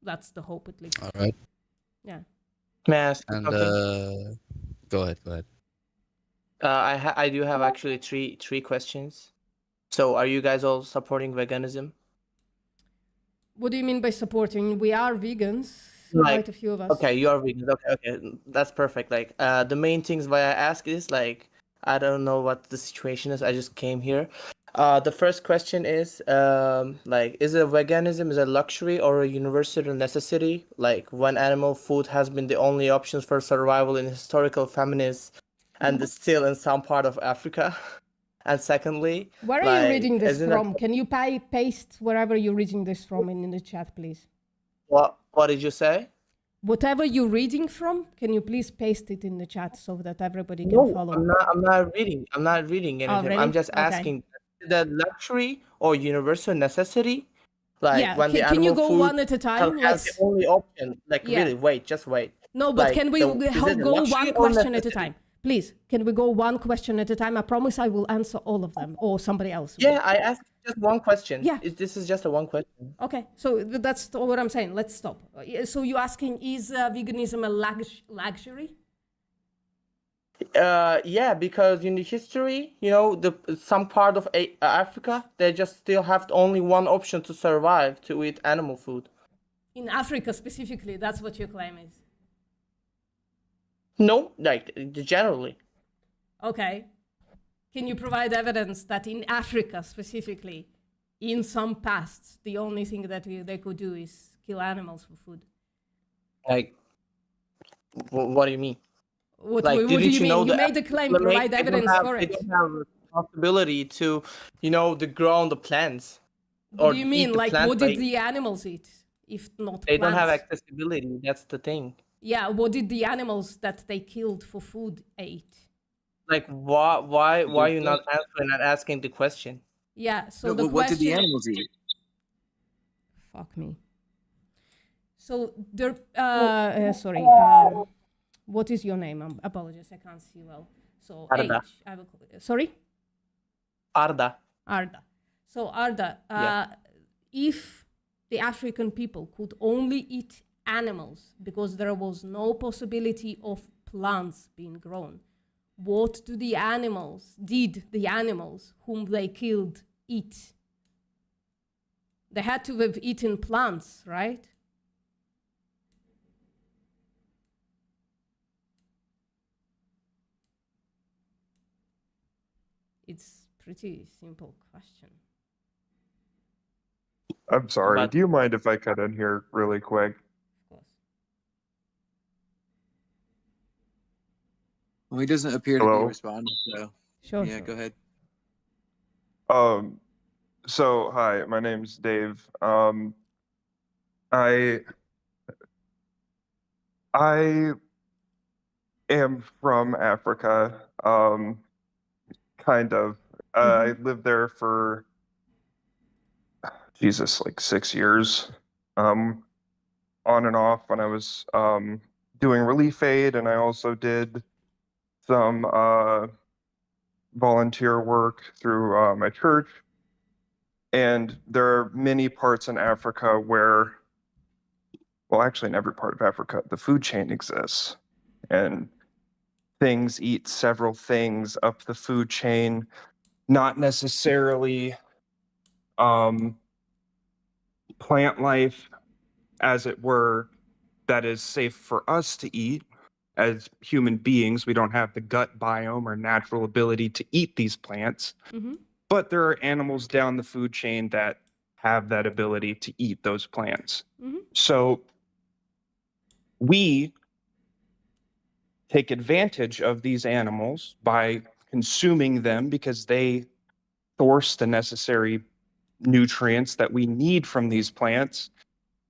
That's the hope, at least. All right. Yeah. May I ask And something? go ahead. I do have actually three questions. So, are you guys all supporting veganism? What do you mean by supporting? We are vegans, Like, quite a few of us. Okay, you are vegans. Okay, that's perfect. Like, the main things why I ask is like, I don't know what the situation is. I just came here. The first question is, like, is it veganism is a luxury or a universal necessity? Like, when animal food has been the only options for survival in historical feminists, and still in some part of Africa. And secondly, Where are you reading this from? Can you paste wherever you're reading this from in the chat, please? What did you say? Whatever you're reading from, can you please paste it in the chat so that everybody can follow? I'm not reading. I'm not reading anything. really? I'm just Okay. asking the luxury or universal necessity. Like Yeah, when the can you animal go food one at a time? has the only option. Like Yeah. really, wait, just wait. No, but Like, can we is it a go luxury one or question at a necessity? time? Please, can we go one question at a time? I promise I will answer all of them, or somebody else will. Yeah, I asked just one question. Yeah. This is just a one question. Okay, so that's what I'm saying. Let's stop. So you're asking, is veganism a luxury? Yeah, because in the history, some part of Africa, they just still have only one option to survive, to eat animal food. In Africa specifically, that's what your claim is. No, like generally. Okay. Can you provide evidence that in Africa specifically, in some pasts, the only thing that they could do is kill animals for food? Like, what do you mean? What, Like, what do didn't you you know mean? You the made the claim, Lamaic, provide evidence for they it. don't have the possibility to, to grow on the plants What or do you eat mean? the Like, plants. what did Like, the animals eat, if not they don't have plants? accessibility. That's the thing. Yeah, what did the animals that they killed for food ate? Like, why are you not answering and asking the question? Yeah, so No, the what did the question... animals eat? Fuck me. So there, sorry. What is your name? Apologies, I can't see well. So Arda. H. I will, sorry, Arda. Arda. So Arda, Yeah. if the African people could only eat animals because there was no possibility of plants being grown, what did the animals whom they killed eat? They had to have eaten plants, right? It's pretty simple question. I'm sorry. But- Do you mind if I cut in here really quick? Of course. Well, he doesn't appear to Hello? be responding. So Sure. yeah, sure. go ahead. So hi, my name's Dave. I am from Africa. Kind of. I lived there for Jesus, like 6 years. On and off when I was doing relief aid, and I also did some volunteer work through my church. And there are many parts in Africa where, well, actually in every part of Africa, the food chain exists. And things eat several things up the food chain, not necessarily plant life, as it were, that is safe for us to eat. As human beings, we don't have the gut biome or natural ability to eat these plants. Mm-hmm. But there are animals down the food chain that have that ability to eat those plants. Mm-hmm. So we take advantage of these animals by consuming them because they source the necessary nutrients that we need from these plants.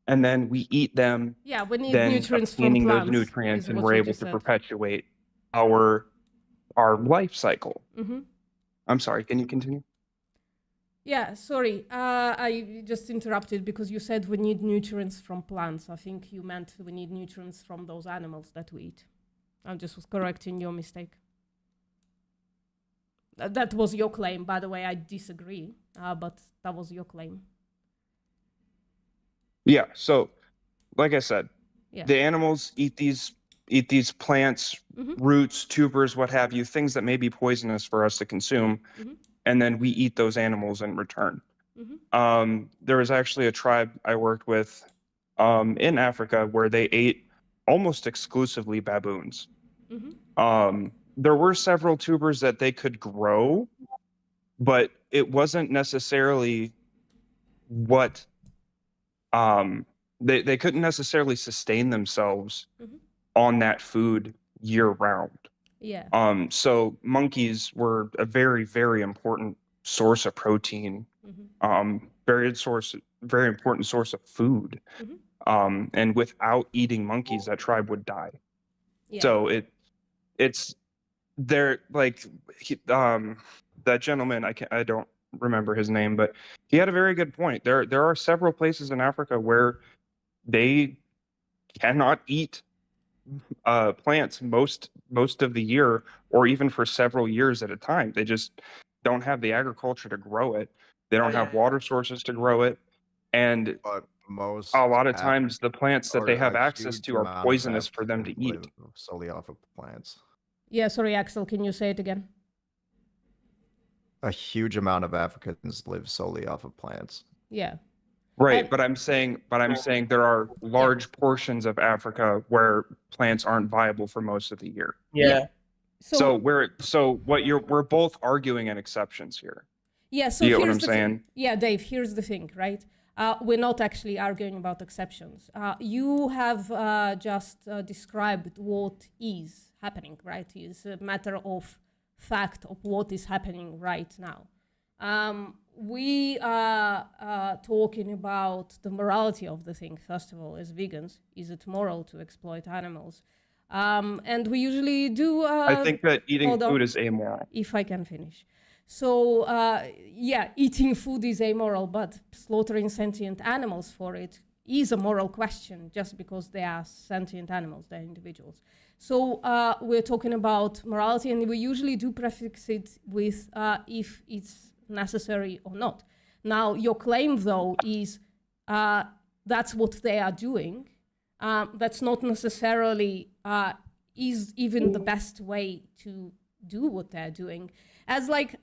And then we eat them, Yeah, we need then nutrients from obtaining plants. those nutrients, is and what we're you able just to said. perpetuate our life cycle. Mm-hmm. I'm sorry, can you continue? Yeah, sorry. I just interrupted because you said we need nutrients from plants. I think you meant we need nutrients from those animals that we eat. I just was correcting your mistake. That was your claim, by the way. I disagree, but that was your claim. Yeah, so like I said, Yeah. the animals eat these plants, Mm-hmm. roots, tubers, what have you, things that may be poisonous for us to consume, Mhm. and then we eat those animals in return. Mm-hmm. There was actually a tribe I worked with in Africa where they ate almost exclusively baboons. Mm-hmm. There were several tubers that they could grow, but it wasn't necessarily what they couldn't necessarily sustain themselves Mhm. on that food year round. Yeah. So monkeys were a very, very important source of protein. Mm-hmm. Very important source of food. Mhm. And without eating monkeys, that tribe would die. Yeah. So it's there, like that gentleman, I don't remember his name, but he had a very good point. There are several places in Africa where they cannot eat plants most of the year, or even for several years at a time. They just don't have the agriculture to grow it. They don't have water sources to grow it, and But most a lot of Af- times the plants that or they have a access huge to are amount of poisonous for them to Africans eat. live solely off of plants. Yeah, sorry, Axel, can you say it again? A huge amount of Africans live solely off of plants. Yeah. Right, And- but I'm saying there are large portions of Africa where plants aren't viable for most of the year. Yeah. So we're both arguing in exceptions here. Yeah, so You get what here's I'm the saying? thing. Yeah, Dave, here's the thing, right? We're not actually arguing about exceptions. You have just described what is happening, right? It's a matter of fact of what is happening right now. We are talking about the morality of the thing, first of all, as vegans. Is it moral to exploit animals? And we usually do... I think that eating hold on. food is amoral. If I can finish. So, yeah, eating food is amoral, but slaughtering sentient animals for it is a moral question just because they are sentient animals, they're individuals. So we're talking about morality, and we usually do prefix it with if it's necessary or not. Now, your claim, though, is that's what they are doing. That's not necessarily is even the best way to do what they're doing. As like,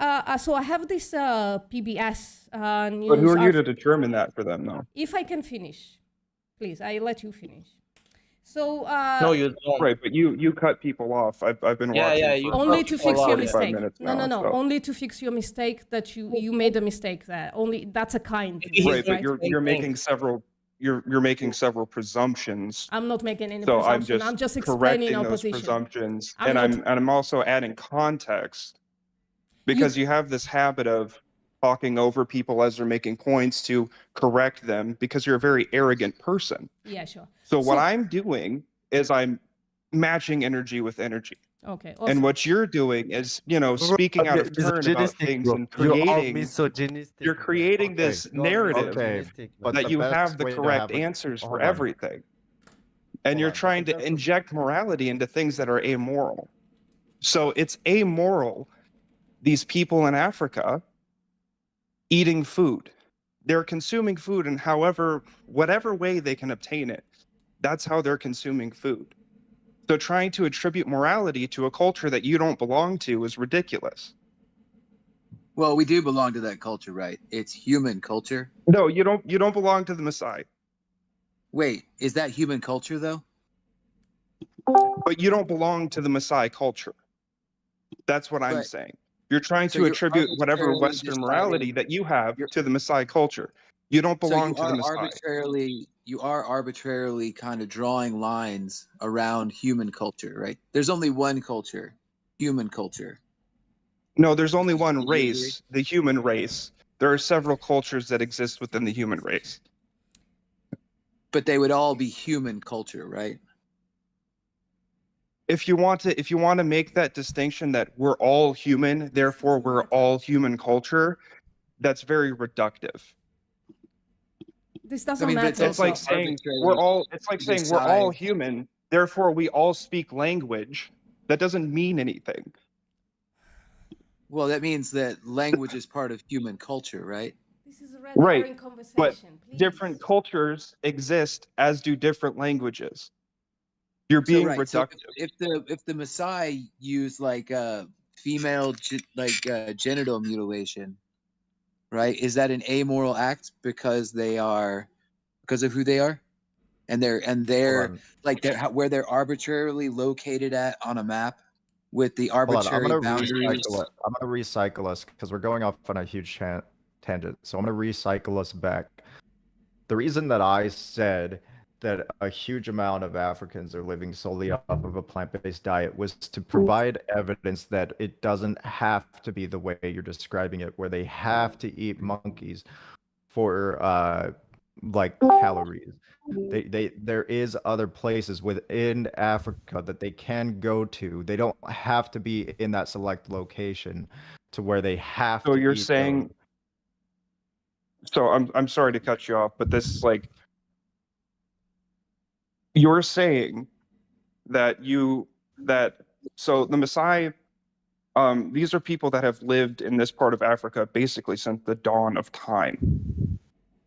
so I have this PBS news. But who are you to determine that for them, though? If I can finish, please, I let you finish. So No, you don't. Right, but you cut people off. I've been Yeah, watching yeah, for you only cut to people fix off, your yeah. 45 mistake. minutes No, now, so- only to fix your mistake that you made a mistake there. Only that's a kind. He's Right, but doing the you're same making several you're making several presumptions. I'm not making any So presumption. I'm just explaining correcting our those position. presumptions, I'm and not- I'm also adding context because you have this habit of talking over people as they're making points to correct them because you're a very arrogant person. Yeah, sure. So what I'm doing is I'm matching energy with energy. Okay. And Awesome. what you're doing is, speaking out of turn about things and you're creating this narrative But that the you best have the way to correct have a- answers for hold on. everything. And Hold you're on, but trying to that's- inject morality into things that are amoral. So it's amoral, these people in Africa eating food. They're consuming food in whatever way they can obtain it. That's how they're consuming food. So trying to attribute morality to a culture that you don't belong to is ridiculous. Well, we do belong to that culture, right? It's human culture. No, you don't belong to the Maasai. Wait, is that human culture though? But you don't belong to the Maasai culture. That's what I'm But- saying. You're trying so to you're attribute whatever arbitrarily Western morality deciding- that you have to the Maasai culture. You don't belong to the Maasai. You are arbitrarily kind of drawing lines around human culture, right? There's only one culture, human culture. No, there's only one Do you agree? race, the human race. There are several cultures that exist within the human race. But they would all be human culture, right? If you want to make that distinction that we're all human, therefore we're all human culture, that's very reductive. This doesn't I mean, but matter. It's like also saying arbitrary it's like to saying we're all decide- human, therefore we all speak language. That doesn't mean anything. Well, that means that language is part of human culture, right? This is a red Right, herring conversation. but please. Different cultures exist, as do different languages. You're being So reductive. if the Maasai use like female genital mutilation, right? Is that an amoral act because of who they are, and they're Hold on. like where they're arbitrarily located at on a map with the Hold on, arbitrary boundaries? I'm gonna recycle us because we're going off on a huge tangent. So I'm gonna recycle us back. The reason that I said that a huge amount of Africans are living solely off of a plant-based diet was to provide evidence that it doesn't have to be the way you're describing it, where they have to eat monkeys for like calories. There is other places within Africa that they can go to. They don't have to be in that select location to where they have So to you're eat saying those. so I'm sorry to cut you off, but this is like you're saying that so the Maasai these are people that have lived in this part of Africa basically since the dawn of time.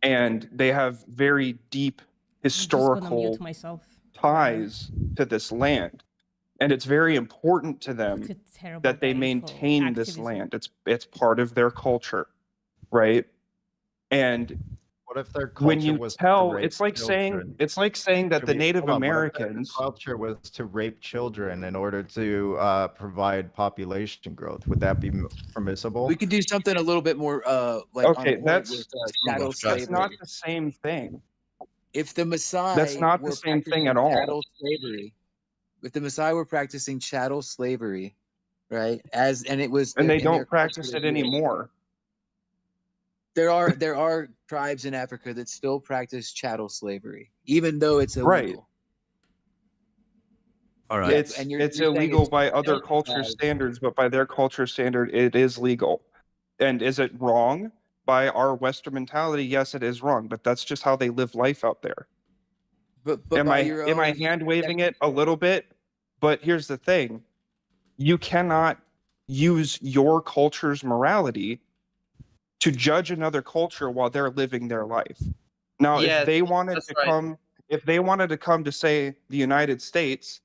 And they have very deep I'm just gonna historical mute myself. ties to this land. And it's very important to them It's a terrible that they day for maintain this activism. land. It's part of their culture, right? And What if their when culture you was to tell, rape it's like children? saying that the Native Hold on, what if their Americans, culture was to rape children in order to provide population growth? Would that be permissible? We could do something a little bit more like on okay, point Prove with off chattel that. that's slavery. not the same thing. If the Maasai That's not the were same thing practicing at all. chattel slavery, if the Maasai were practicing chattel slavery, right? And it was And their, they in their don't practice culture it to do it. anymore. There are tribes in Africa that still practice chattel slavery, even though it's Right. illegal. All right. It's and you're it's saying illegal it's by other culture justified. standards, but by their culture standard, it is legal. And is it wrong by our Western mentality? Yes, it is wrong, but that's just how they live life out there. But Am by I your am I own hand waving it a little bit? But here's the thing: you cannot use your culture's morality to judge another culture while they're living their life. Now, Yeah, if they wanted that's to right. come to say the United States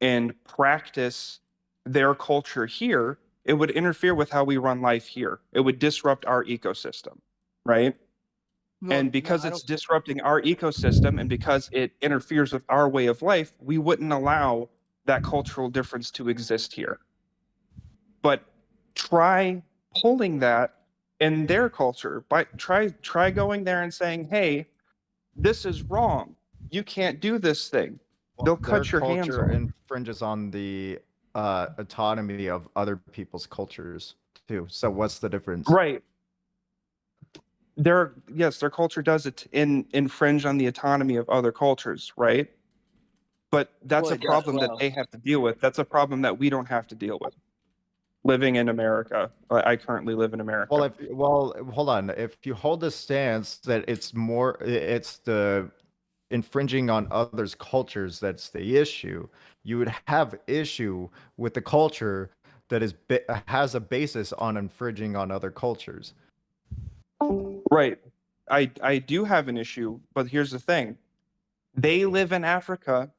and practice their culture here, it would interfere with how we run life here. It would disrupt our ecosystem, right? well, And no, because I it's don't. disrupting our ecosystem and because it interferes with our way of life, we wouldn't allow that cultural difference to exist here. But try pulling that in their culture. Try going there and saying, "Hey, this is wrong. You can't do this thing." They'll Their cut your hands culture off. infringes on the autonomy of other people's cultures too. So what's the difference? Right. Their culture does it infringe on the autonomy of other cultures, right? But that's Well, a it does. problem that Well, they have to deal with. That's a problem that we don't have to deal with. Living in America, I currently live in America. Hold on. If you hold the stance that it's the infringing on others' cultures that's the issue, you would have issue with the culture that has a basis on infringing on other cultures. Right. I do have an issue, but here's the thing. They live in Africa.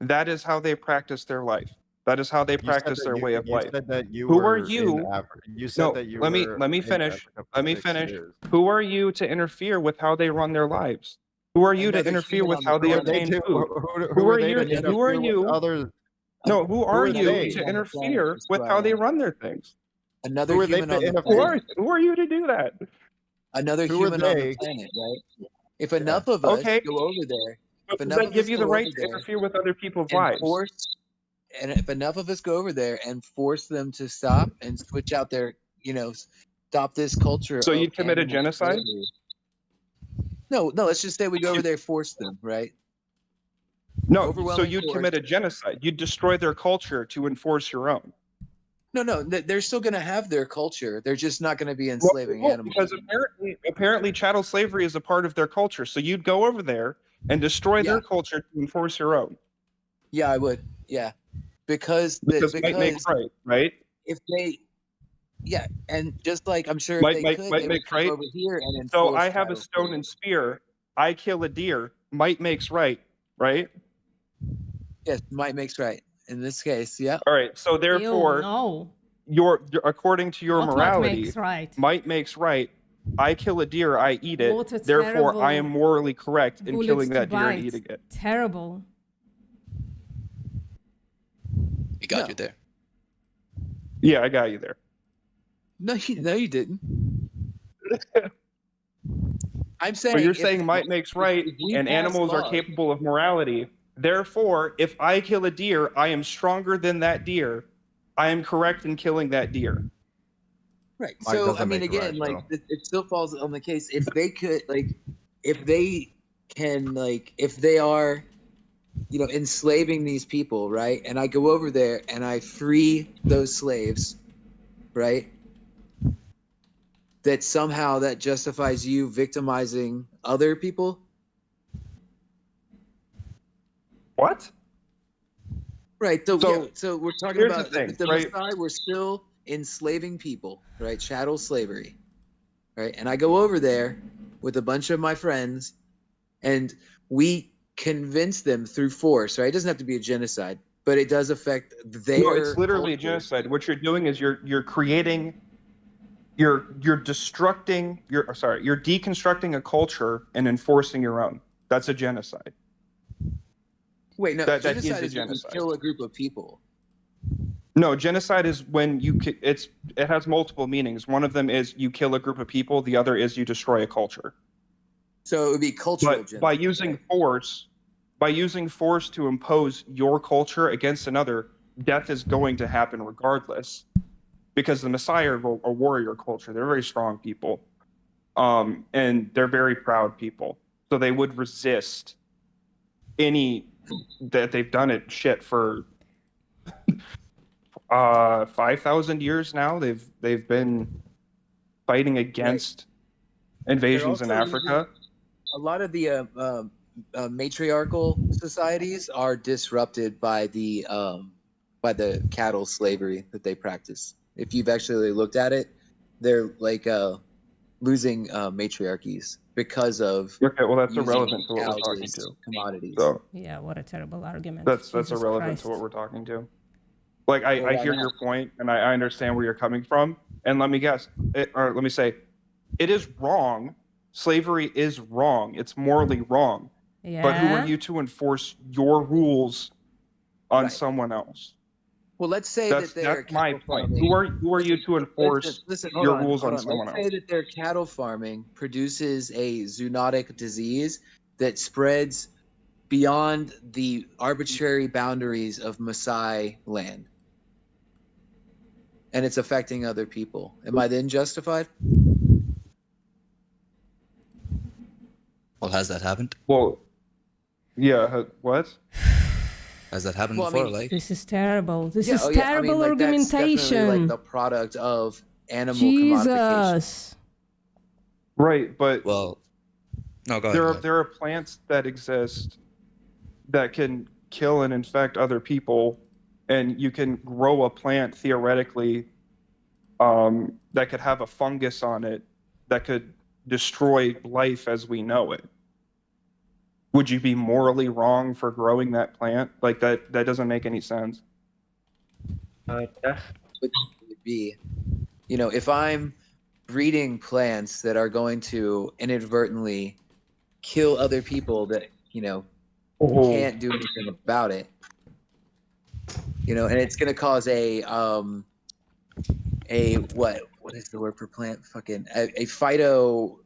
That is how they practice their life. That is how they practice their way of life. You said that you Who were are you? in Africa. You said No, that you let me were let me in finish. Africa for Let me 6 finish. years. Who are you to interfere with how they run their lives? Who are you to another interfere human with on the how they Who are planet. they obtain to? food? Who are are they you? to Who are interfere with you? others? No, who are are you they? to On the planet interfere just with right how they now. run their things? Another Who are they human to on the interfere? planet. Who are you to do that? Another Who are human on the they? planet, right? If enough of us Okay, go over there, but if does enough that of give us you go the over right to there interfere with other people's and lives? if enough of us go over there and force them to stop and switch out their, stop this culture So of you'd commit a animal genocide? slavery. No, let's just say we go over there, force them, right? No, so Overwhelming you'd force. commit a genocide. You'd destroy their culture to enforce your own. No, they're still going to have their culture. They're just not going to be Well, enslaving well, animals. because apparently chattel slavery is a part of their culture. So you'd go over there and destroy Yeah. their culture to enforce your own. Yeah, I would. Yeah, because Might make right? if they, yeah, and just like I'm sure if Might they make could, might they make would come right. over here and enforce. So I have a chattel stone slavery. and spear. I kill a deer. Might makes right, right? Yes, might makes right. In this case, yeah. All right. So Ew, therefore, no. according to your Not what morality, makes right. might makes right. I kill a deer, I eat it. What a Therefore, I am terrible morally correct in bullet killing to that deer and bite. eating it. Terrible. We got No. you there. Yeah, I got you there. No, you didn't. I'm saying. But you're if- saying might makes right, if we and pass animals are laws- capable of morality. Therefore, if I kill a deer, I am stronger than that deer. I am correct in killing that deer. Right. Mike So doesn't I mean, make it again, right, like it still falls on the case if they could, if they can, if they are, enslaving these people, right? And I go over there and I free those slaves, right? That somehow that justifies you victimizing other people. What? Right. So we're talking here's about the thing, if the right? Maasai were still enslaving people, right? Chattel slavery, right? And I go over there with a bunch of my friends, and we convince them through force, right? It doesn't have to be a genocide, but it does affect their. No, it's literally a culture. genocide. What you're doing is you're creating you're deconstructing a culture and enforcing your own. That's a genocide. Wait, no, That is genocide a is when you genocide. kill a group of people. No, genocide is when it has multiple meanings. One of them is you kill a group of people. The other is you destroy a culture. So it would be cultural But genocide. by using force to impose your culture against another, death is going to happen regardless, because the Messiah are a warrior culture. They're very strong people, and they're very proud people. So they would resist any that they've done it shit for 5,000 years now. They've been fighting against invasions in They're also Africa. A lot of the matriarchal societies are disrupted by the cattle slavery that they practice. If you've actually looked at it, they're like losing matriarchies because of Okay, well that's using irrelevant to what we're cows talking as to. commodities. So Yeah, what a terrible argument. that's Jesus irrelevant Christ. to what we're talking to. Like I Well, why hear not? your point and I understand where you're coming from. And let me guess, or let me say, it is wrong. Slavery is wrong. It's morally wrong. Yeah. But who are you to enforce your rules on Right. someone else? Well, let's say That's that they're my cattle point. farming. Who are you to enforce Hold your rules on someone Let's say else? that their cattle farming produces a zoonotic disease that spreads beyond the arbitrary boundaries of Maasai land. And it's affecting other people. Am I then justified? Well, has that happened? Well, yeah. What? Has that happened Well, I before? mean, Like, This is terrible. This is I terrible mean, like, that's definitely argumentation. like the product of animal commodification. Jesus. Right, but well, no, go ahead. Go ahead. there are plants that exist that can kill and infect other people, and you can grow a plant theoretically that could have a fungus on it that could destroy life as we know it. Would you be morally wrong for growing that plant? Like that doesn't make any sense. Would be, if I'm breeding plants that are going to inadvertently kill other people that can't do anything about it, and it's going to cause a what is the word for plant? Fucking a phyto.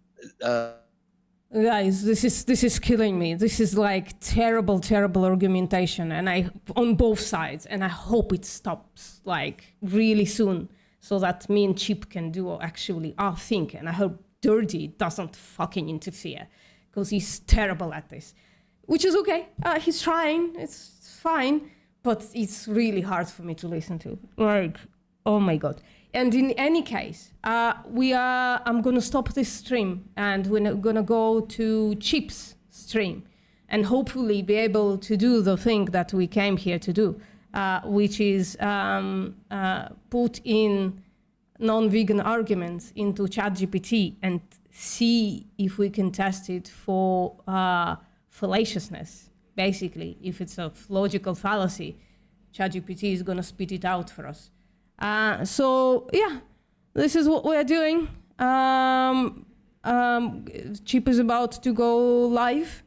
Guys, this is killing me. This is like terrible argumentation, and on both sides, and I hope it stops like really soon, so that me and Chip can do actually our thing. And I hope Dirty doesn't fucking interfere, because he's terrible at this, which is okay. He's trying. It's fine, but it's really hard for me to listen to. Like, oh my god. And in any case, I'm gonna stop this stream and we're gonna go to Chip's stream and hopefully be able to do the thing that we came here to do, which is put in non-vegan arguments into ChatGPT and see if we can test it for fallaciousness. Basically, if it's a logical fallacy, ChatGPT is gonna spit it out for us. So yeah, this is what we're doing. Chip is about to go live.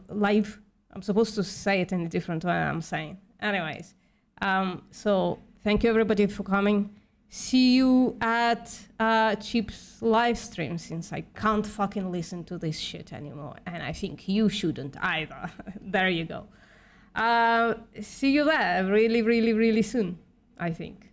Live. I'm supposed to say it in a different way. I'm saying. Anyways, so thank you everybody for coming. See you at Chip's live stream, since I can't fucking listen to this shit anymore, and I think you shouldn't either. There you go. See you there really soon, I think.